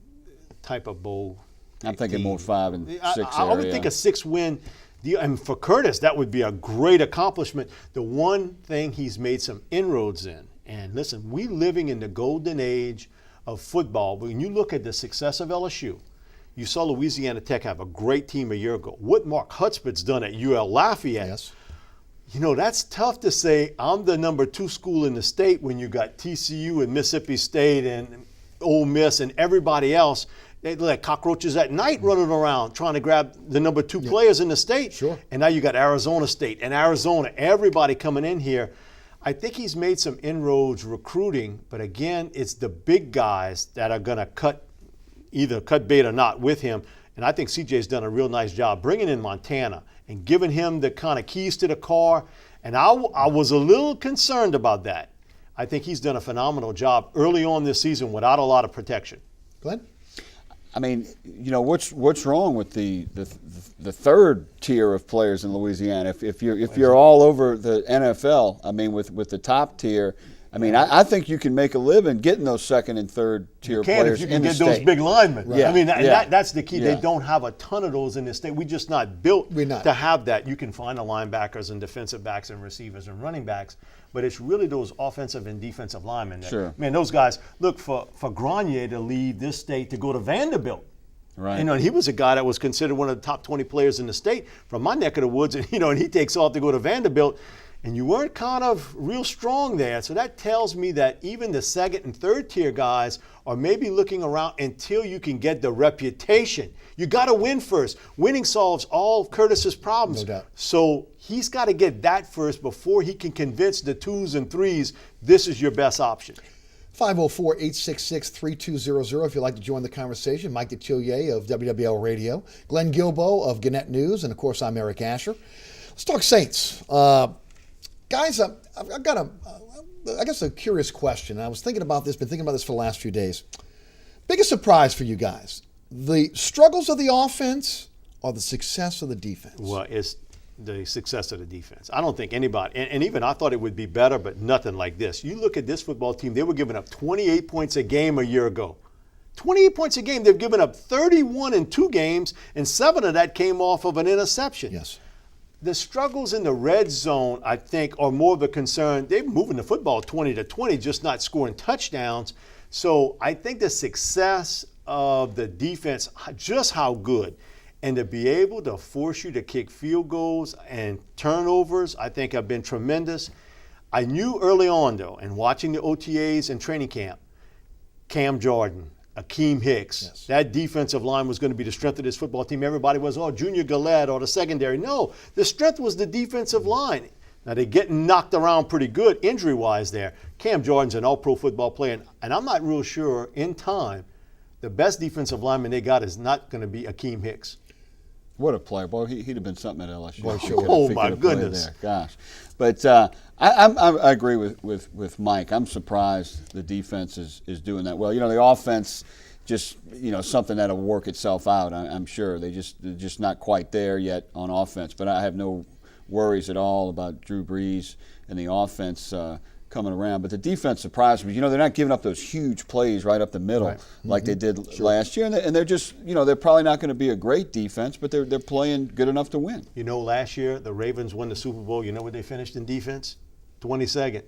type of bowl. I'm thinking more 5 and 6 I would think a 6-win deal. And for Curtis, that would be a great accomplishment. The one thing he's made some inroads in, And listen, we living in the golden age of football. When you look at the success of LSU, you saw Louisiana Tech have a great team a year ago. What Mark Hudspeth's done at UL Lafayette. Yes. You know, that's tough to say I'm the number 2 school in the state when you got TCU and Mississippi State and Ole Miss and everybody else. They look like cockroaches at night running around trying to grab the number 2 players in the state. Sure. And now you got Arizona State and Arizona, everybody coming in here. I think he's made some inroads recruiting, but again, it's the big guys that are going to either cut bait or not with him. And I think CJ's done a real nice job bringing in Montana and giving him the kind of keys to the car. And I was a little concerned about that. I think he's done a phenomenal job early on this season without a lot of protection. Glenn? I mean, you know, what's wrong with the third tier of players in Louisiana? If you're all over the NFL, I mean, with the top tier, I mean, I think you can make a living getting those second and third tier players if you in can the get state. those big linemen. Right. I mean, Yeah. that's the key. Yeah. They don't have a ton of those in this state. We're just not built to have that. You can find the linebackers and defensive backs and receivers and running backs, but it's really those offensive and defensive linemen. Sure. Man, those guys, look, for Grenier to leave this state to go to Vanderbilt. Right. You know, and he was a guy that was considered one of the top 20 players in the state from my neck of the woods, and and he takes off to go to Vanderbilt, and you weren't kind of real strong there. So that tells me that even the second and third tier guys are maybe looking around until you can get the reputation. You got to win first. Winning solves all of Curtis's problems. No doubt. So he's got to get that first before he can convince the 2s and 3s this is your best option. 504-866-3200 if you'd like to join the conversation. Mike Detillier of WWL Radio, Glenn Gilbo of Gannett News, and of course I'm Eric Asher. Let's talk Saints. Guys, I've got a curious question. I was thinking about this, been thinking about this for the last few days. Biggest surprise for you guys, the struggles of the offense or the success of the defense? Well, it's the success of the defense. I don't think anybody, and even I thought it would be better, but nothing like this. You look at this football team, they were giving up 28 points a game a year ago. 28 points a game. They've given up 31 in 2 games, and 7 of that came off of an interception. Yes. The struggles in the red zone, I think, are more of a concern. They're moving the football 20-20, just not scoring touchdowns. So I think the success of the defense, just how good, and to be able to force you to kick field goals and turnovers, I think have been tremendous. I knew early on, though, and watching the OTAs and training camp, Cam Jordan, Akeem Hicks, that defensive line was going to be the strength of this football team. Everybody was, Junior Gillette or the secondary. No, the strength was the defensive line. Now, they're getting knocked around pretty good injury-wise there. Cam Jordan's an all-pro football player, and I'm not real sure in time the best defensive lineman they got is not going to be Akeem Hicks. What a player. Boy, he'd have been something at LSU. Boy, If he sure. could have- Oh, if he my could have played goodness. there. Gosh. But I agree with Mike. I'm surprised the defense is doing that well. You know, the offense just, something that'll work itself out, I'm sure. They're just not quite there yet on offense. But I have no worries at all about Drew Brees and the offense coming around. But the defense surprised me. They're not giving up those huge plays right up the middle like they did last year. And they're just, they're probably not going to be a great defense, but they're playing good enough to win. Last year the Ravens won the Super Bowl. You know what they finished in defense? 22nd.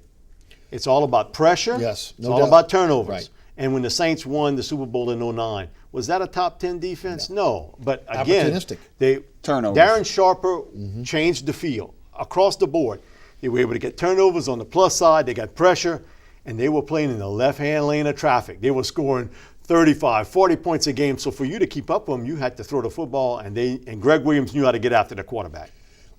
It's all about pressure. Yes, It's no all doubt. about turnovers. Right. And when the Saints won the Super Bowl in 09, was that a top 10 defense? No. But again, Opportunistic. Turnovers. Darren Sharper changed the field across the board. They were able to get turnovers on the plus side. They got pressure, and they were playing in the left-hand lane of traffic. They were scoring 35, 40 points a game. So for you to keep up with them, you had to throw the football, and Greg Williams knew how to get after the quarterback.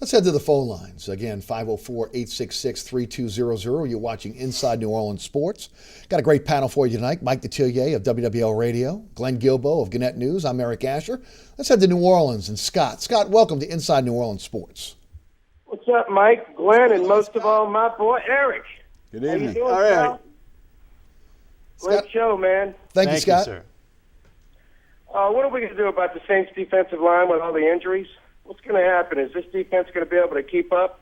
Let's head to the phone lines. Again, 504-866-3200. You're watching Inside New Orleans Sports. Got a great panel for you tonight. Mike Detillier of WWL Radio, Glenn Gilbo of Gannett News. I'm Eric Asher. Let's head to New Orleans and Scott. Scott, welcome to Inside New Orleans Sports. What's up, Mike, Glenn, and most of all, my boy, Eric. Good How evening. you doing, All right. pal? Great show, man. Thank you, Scott. sir. What are we going to do about the Saints defensive line with all the injuries? What's going to happen? Is this defense going to be able to keep up?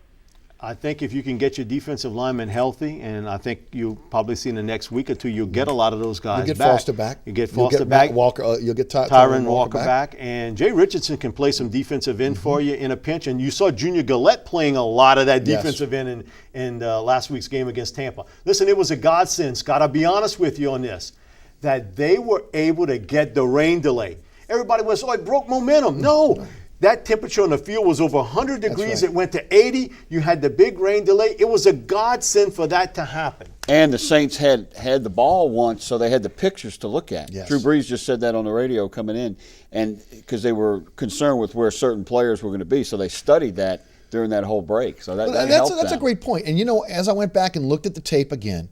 I think if you can get your defensive linemen healthy, and I think you'll probably see in the next week or two, you'll get a lot of those guys back. You get Foster back. You get Foster back. Walker. You'll get Tyron Walker back. And Jay Richardson can play some defensive end for you in a pinch. And you saw Junior Gillette playing a lot of that defensive end in last week's game against Tampa. Listen, it was a godsend, Scott. I'll be honest with you on this, that they were able to get the rain delay. Everybody was, it broke momentum. No. That temperature on the field was over 100 degrees. It went to 80. You had the big rain delay. It was a godsend for that to happen. And the Saints had the ball once, so they had the pictures to look at. Yes. Drew Brees just said that on the radio coming in, and because they were concerned with where certain players were going to be, so they studied that during that whole break. So that helped that's a great point. And, as I went back and looked at the tape again,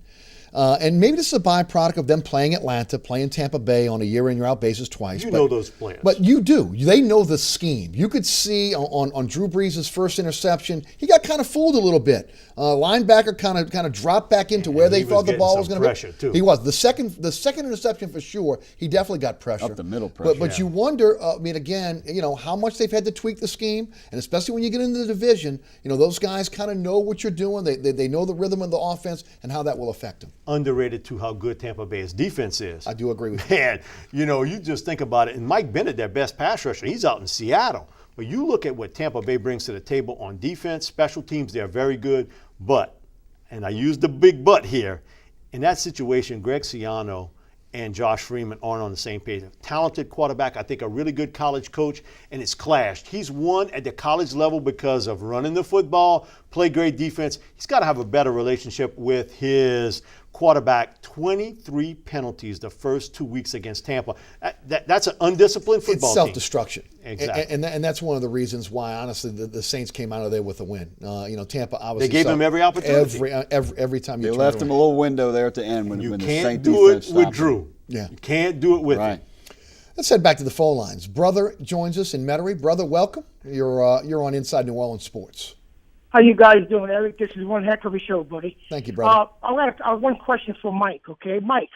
and maybe this is a byproduct of them playing Atlanta, playing Tampa Bay on a year-in, year-out basis twice. You know those players. But you do. They know the scheme. You could see on Drew Brees' first interception, he got kind of fooled a little bit. Linebacker kind of dropped back into where they thought the ball was going to be. Pressure too. He was. The second interception for sure, he definitely got pressure. Up the middle pressure. But you wonder, again, how much they've had to tweak the scheme, and especially when you get into the division, those guys kind of know what you're doing. They know the rhythm of the offense and how that will affect them. Underrated to how good Tampa Bay's defense is. I do agree with you. Man, you just think about it. And Mike Bennett, their best pass rusher, he's out in Seattle. But you look at what Tampa Bay brings to the table on defense, special teams, they're very good. But, and I use the big but here, in that situation, Greg Schiano and Josh Freeman aren't on the same page. A talented quarterback, I think a really good college coach, and it's clashed. He's won at the college level because of running the football, play great defense. He's got to have a better relationship with his quarterback. 23 penalties the first 2 weeks against Tampa. That's an undisciplined football It's self-destruction. team. Exactly. And that's one of the reasons why, honestly, the Saints came out of there with a win. Tampa obviously. They gave them every opportunity. Every time they left them a little window there at the end when you the can't Saint do defense it with stopped Drew. them. Yeah. You can't do it with him. Let's head back to the phone lines. Brother joins us in Metairie. Brother, welcome. You're on Inside New Orleans Sports. How you guys doing, Eric? This is one heck of a show, buddy. Thank you, brother. I got one question for Mike, okay? Mike,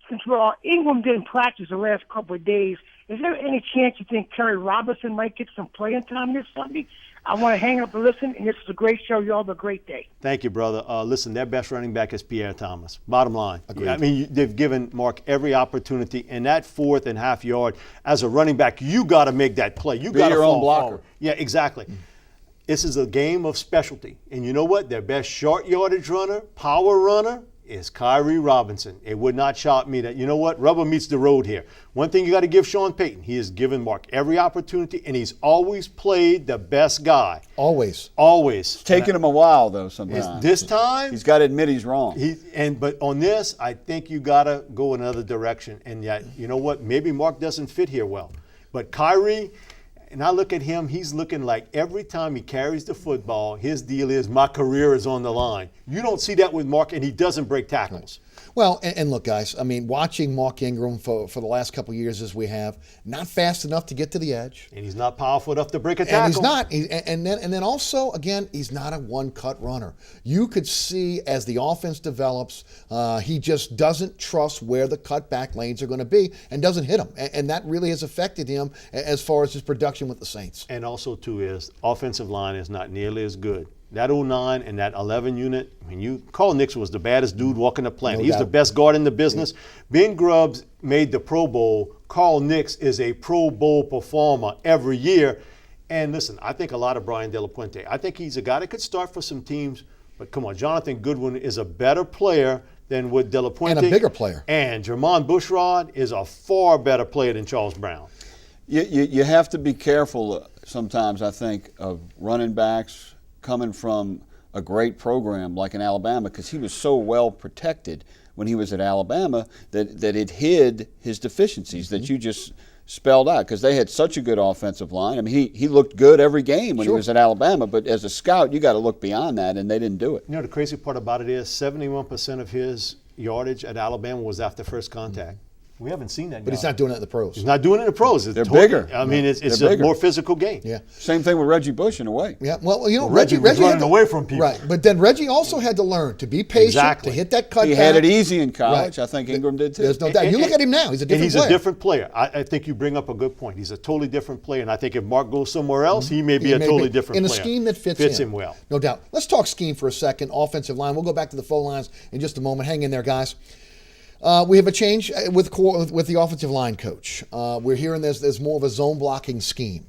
since Ingram didn't practice the last couple of days, is there any chance you think Kerry Robinson might get some playing time this Sunday? I want to hang up and listen, and this is a great show. You all have a great day. Thank you, brother. Listen, their best running back is Pierre Thomas. Bottom line. Agreed. I mean, they've given Mark every opportunity, and that 4th and half yard, as a running back, you got to make that play. You got to your own fall blocker. forward. Yeah, exactly. This is a game of specialty. And you know what? Their best short yardage runner, power runner, is Kyrie Robinson. It would not shock me that, rubber meets the road here. One thing you got to give Sean Payton, he has given Mark every opportunity, and he's always played the best guy. Always. It's taken him a while, though, sometimes. This time, he's got to admit he's wrong. But on this, I think you got to go another direction. And yet, you know what? Maybe Mark doesn't fit here well. But Kyrie, and I look at him, he's looking like every time he carries the football, his deal is my career is on the line. You don't see that with Mark, and he doesn't break tackles. Well, and look, guys, I mean, watching Mark Ingram for the last couple of years as we have, not fast enough to get to the edge. And he's not powerful enough to break a tackle. And he's not. And then also, again, he's not a one-cut runner. You could see as the offense develops, he just doesn't trust where the cutback lanes are going to be and doesn't hit them. And that really has affected him as far as his production with the Saints. And also, too, is offensive line is not nearly as good. That 09 and that 11 unit, Carl Nix was the baddest dude walking the planet. He's the best guard in the business. Ben Grubbs made the Pro Bowl. Carl Nix is a Pro Bowl performer every year. And listen, I think a lot of Brian De La Puente. I think he's a guy that could start for some teams. But come on, Jonathan Goodwin is a better player than with De La Puente. And a bigger player. And Jermon Bushrod is a far better player than Charles Brown. You have to be careful sometimes, I think, of running backs coming from a great program like in Alabama, because he was so well protected when he was at Alabama that it hid his deficiencies that you just spelled out, because they had such a good offensive line. I mean, he looked good every game when he was at Alabama, but as a scout, you got to look beyond that, and they didn't do it. The crazy part about it is 71% of his yardage at Alabama was after first contact. We haven't seen that. But he's not doing it in the pros. He's not doing it in the pros. They're bigger. I mean, it's They're a bigger. more physical game. Yeah. Same thing with Reggie Bush in a way. Yeah. Well, you know, Reggie was had running to- away from people. Right. But then Reggie also had to learn to be patient, Exactly. to hit that cut He back. had it easy in college. Right. I think Ingram did too. There's no doubt. You look at him now. He's a different and he's player. a different player. I think you bring up a good point. He's a totally different player. And I think if Mark goes somewhere else, he may be a totally different in player. a scheme that fits him well. No doubt. Let's talk scheme for a second. Offensive line. We'll go back to the phone lines in just a moment. Hang in there, guys. We have a change with the offensive line coach. We're hearing there's more of a zone blocking scheme.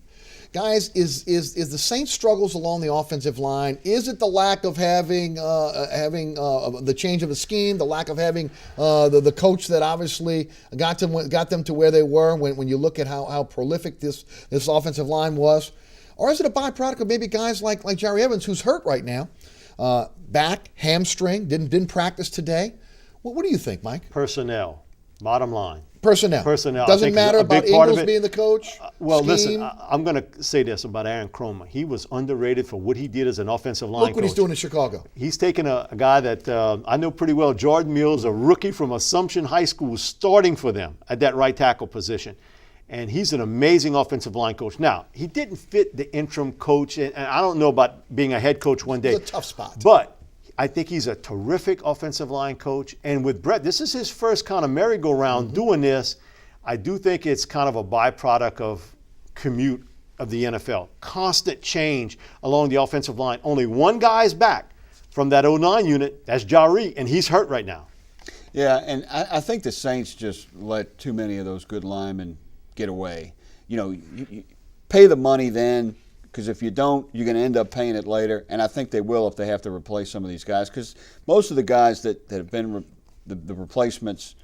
Guys, is the Saints' struggles along the offensive line? Is it the lack of having the change of the scheme, the lack of having the coach that obviously got them to where they were when you look at how prolific this offensive line was, or is it a byproduct of maybe guys like Jerry Evans, who's hurt right now, back, hamstring, didn't practice today? What do you think, Mike? Personnel, bottom line. Personnel. Personnel. Doesn't matter about Ingles being the coach. Well, scheme. listen, I'm going to say this about Aaron Cromer. He was underrated for what he did as an offensive line coach. Look what he's doing in Chicago. He's taken a guy that I know pretty well, Jordan Mills, a rookie from Assumption High School, starting for them at that right tackle position. And he's an amazing offensive line coach. Now, he didn't fit the interim coach, and I don't know about being a head coach one day. It's a tough spot. But I think he's a terrific offensive line coach. And with Brett, this is his first kind of merry-go-round doing this. I do think it's kind of a byproduct of commute of the NFL. Constant change along the offensive line. Only one guy's back from that 09 unit. That's Jari, and he's hurt right now. Yeah, and I think the Saints just let too many of those good linemen get away. You know, you pay the money then, because if you don't, you're going to end up paying it later. And I think they will if they have to replace some of these guys, because most of the guys that have been the replacements,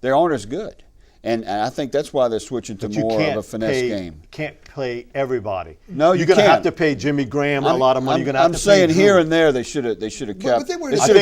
they aren't as good. And I think that's why they're switching to more of a finesse game. You can't pay everybody. No, you're going to have to pay Jimmy Graham a lot of money. You're going to have to pay saying Drew. here and there they should have kept. I think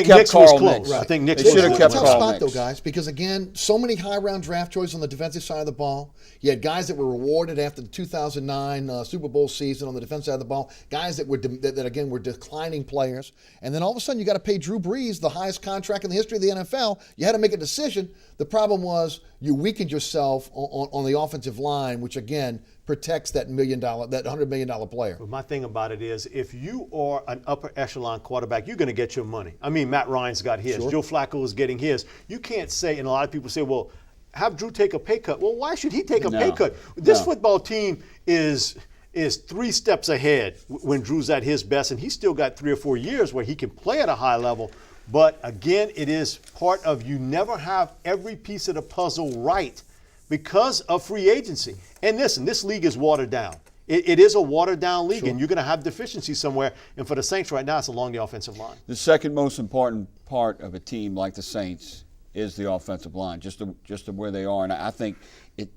Nick's was close. I think Nick's they should have was kept tough Carl spot Nicks. though, guys, because again, so many high-round draft choices on the defensive side of the ball. You had guys that were rewarded after the 2009 Super Bowl season on the defensive side of the ball. Guys that were again were declining players, and then all of a sudden you got to pay Drew Brees the highest contract in the history of the NFL. You had to make a decision. The problem was you weakened yourself on the offensive line, which again protects that $100 million player. But my thing about it is, if you are an upper echelon quarterback, you're going to get your money. I mean, Matt Ryan's got his. Sure. Joe Flacco is getting his. You can't say, and a lot of people say, well, have Drew take a pay cut. Well, why should he take a pay cut? This football team is 3 steps ahead when Drew's at his best, and he's still got 3 or 4 years where he can play at a high level. But again, it is part of you never have every piece of the puzzle right because of free agency. And listen, this league is watered down. It is a watered down league, and you're going to have deficiencies somewhere. And for the Saints right now, it's along the offensive line. The second most important part of a team like the Saints is the offensive line, just to where they are. And I think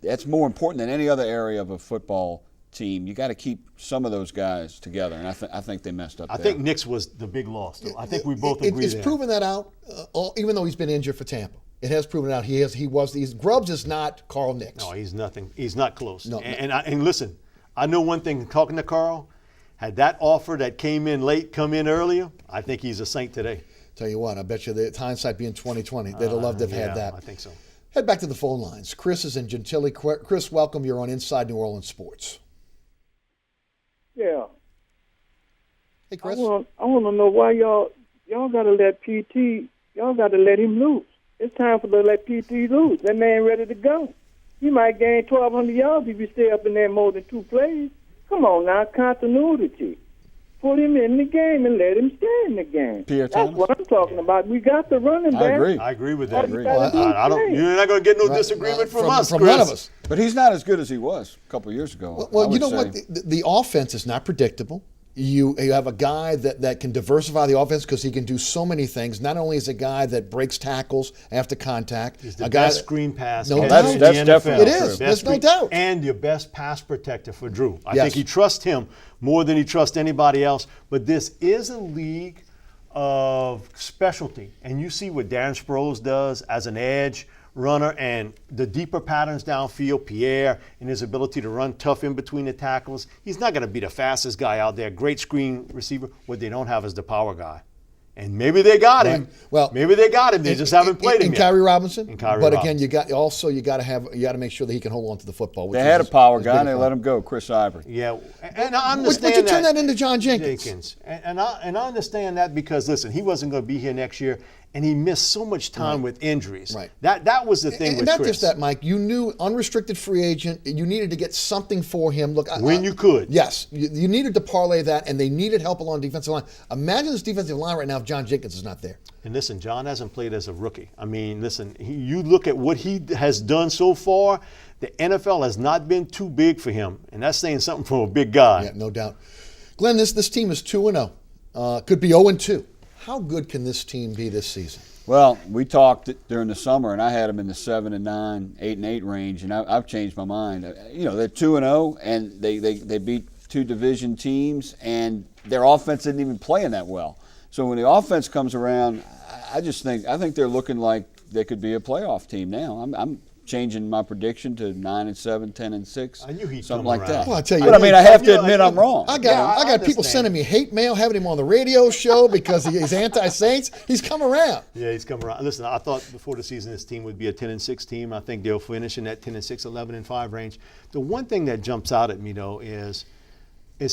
that's more important than any other area of a football team. You got to keep some of those guys together, and I think they messed up. I think Nick's was the big loss. I think we both agree It's there. proven that out, even though he's been injured for Tampa. It has proven out Grubbs is not Carl Nicks. No, he's nothing. He's not close. No. And listen, I know one thing. Talking to Carl, had that offer that came in late come in earlier, I think he's a Saint today. Tell you what, I bet you the hindsight being 2020, they'd have loved to have had that. I think so. Head back to the phone lines. Chris is in Gentilly. Chris, welcome. You're on Inside New Orleans Sports. Yeah. Hey, Chris. I want to know why y'all got to let PT. Y'all got to let him loose. It's time for to let PT loose. That man ready to go. He might gain 1,200 yards if you stay up in there more than 2 plays. Come on now, continuity. Put him in the game and let him stay in the game. Pierre That's Thomas? what I'm talking about. We got the running back. I agree with that. You're You're not going to get no disagreement from us, from Chris. none of us. But he's not as good as he was a couple of years ago. Well, you know what? The offense is not predictable. You have a guy that can diversify the offense because he can do so many things. Not only is a guy that breaks tackles after contact, He's the a guy best screen pass. No catcher doubt. in That's the NFL. definitely It is. true. There's no doubt. And your best pass protector for Drew. I Yes. think he trusts him more than he trusts anybody else. But this is a league of specialty. And you see what Darren Sproles does as an edge runner and the deeper patterns downfield, Pierre, and his ability to run tough in between the tackles. He's not going to be the fastest guy out there. Great screen receiver. What they don't have is the power guy. And maybe they got him. Right. Well, maybe they got him. They just haven't played him and yet. Kyrie Robinson. And Kyrie but Robinson. again, you got to make sure that he can hold on to the football. They had a power guy, and they let him go, Chris Ivory. Yeah, and I understand Would you turn that into John Jenkins? And I understand that because listen, he wasn't going to be here next year, and he missed so much time with injuries. Right. That was the thing and with not Chris. just that, Mike. You knew unrestricted free agent. You needed to get something for him. Look, when you could. Yes, you needed to parlay that, and they needed help along the defensive line. Imagine this defensive line right now if John Jenkins is not there. And listen, John hasn't played as a rookie. I mean, listen, you look at what he has done so far. The NFL has not been too big for him, and that's saying something from a big guy. Yeah, no doubt. Glenn, this team is 2-0. Could be 0-2. How good can this team be this season? Well, we talked during the summer, and I had them in the 7-9, 8-8 range, and I've changed my mind. You know, they're 2-0, and they beat two division teams, and their offense isn't even playing that well. So when the offense comes around, I think they're looking like they could be a playoff team now. I'm changing my prediction to 9-7, 10-6. I knew he'd something come like around. that. Well, I tell you, but I mean, I have to admit I'm wrong. I got people sending me hate mail, having him on the radio show because he's anti-Saints. He's come around. Yeah, he's come around. Listen, I thought before the season this team would be a 10-6 team. I think they'll finish in that 10-6, 11-5 range. The one thing that jumps out at me though is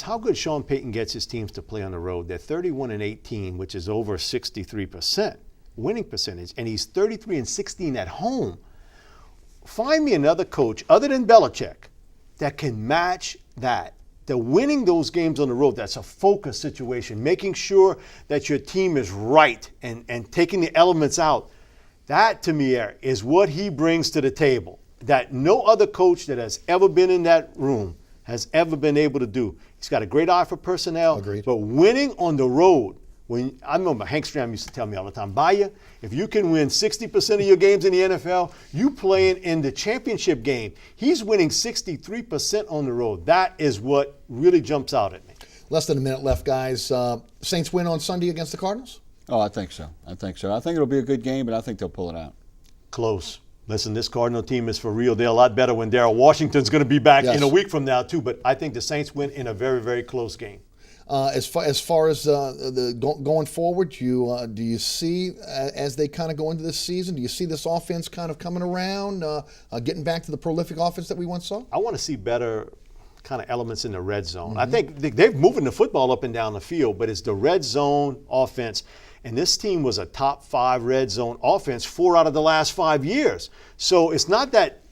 how good Sean Payton gets his teams to play on the road. They're 31-18, which is over 63% winning percentage, and he's 33-16 at home. Find me another coach other than Belichick that can match that. They're winning those games on the road. That's a focus situation, making sure that your team is right and taking the elements out. That, to me, Eric, is what he brings to the table that no other coach that has ever been in that room has ever been able to do. He's got a great eye for personnel. Agreed. But winning on the road, I remember Hank Stram used to tell me all the time, Baya, if you can win 60% of your games in the NFL, you playing in the championship game. He's winning 63% on the road. That is what really jumps out at me. Less than a minute left, guys. Saints win on Sunday against the Cardinals? Oh, I think so. I think it'll be a good game, but I think they'll pull it out. Close. Listen, this Cardinal team is for real. They're a lot better when Darryl Washington's going to be back in a week from now, too. But I think the Saints win in a very, very close game. As far as going forward, do you see as they kind of go into this season? Do you see this offense kind of coming around, getting back to the prolific offense that we once saw? I want to see better kind of elements in the red zone. Mm-hmm. I think they're moving the football up and down the field, but it's the red zone offense. And this team was a top 5 red zone offense 4 out of the last 5 years. So it's not that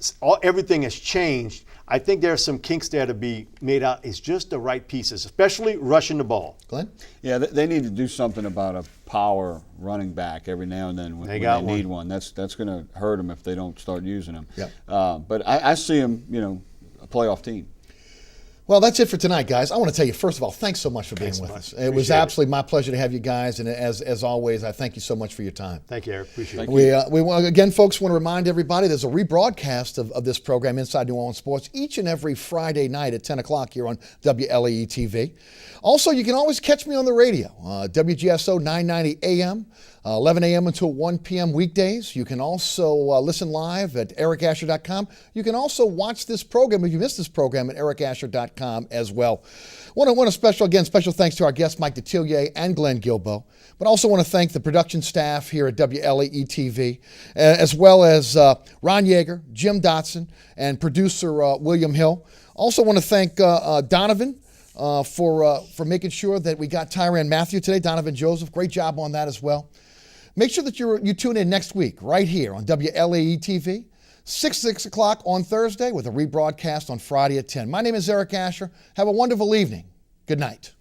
everything has changed. I think there are some kinks there to be made out. It's just the right pieces, especially rushing the ball. Glenn? Yeah, they need to do something about a power running back every now and then when they need one. That's going to hurt them if they don't start using them. Yep. But I see them, a playoff team. Well, that's it for tonight, guys. I want to tell you, first of all, thanks so much for being with us. It was absolutely my pleasure to have you guys, and as always, I thank you so much for your time. Thank you, Eric. Appreciate it. We want, again, folks, want to remind everybody there's a rebroadcast of this program, Inside New Orleans Sports, each and every Friday night at 10 o'clock here on WLAE TV. Also, you can always catch me on the radio, WGSO 990 AM, 11 a.m. until 1 p.m. weekdays. You can also listen live at ericasher.com. You can also watch this program, if you missed this program, at ericasher.com as well. Want a special thanks to our guests, Mike Detillier and Glenn Guilbeau. But also want to thank the production staff here at WLAE TV, as well as Ron Yeager, Jim Dotson, and producer William Hill. Also want to thank Donovan for making sure that we got Tyrann Mathieu today. Donovan Joseph, great job on that as well. Make sure that you tune in next week right here on WLAE TV, 6 o'clock on Thursday with a rebroadcast on Friday at 10. My name is Eric Asher. Have a wonderful evening. Good night.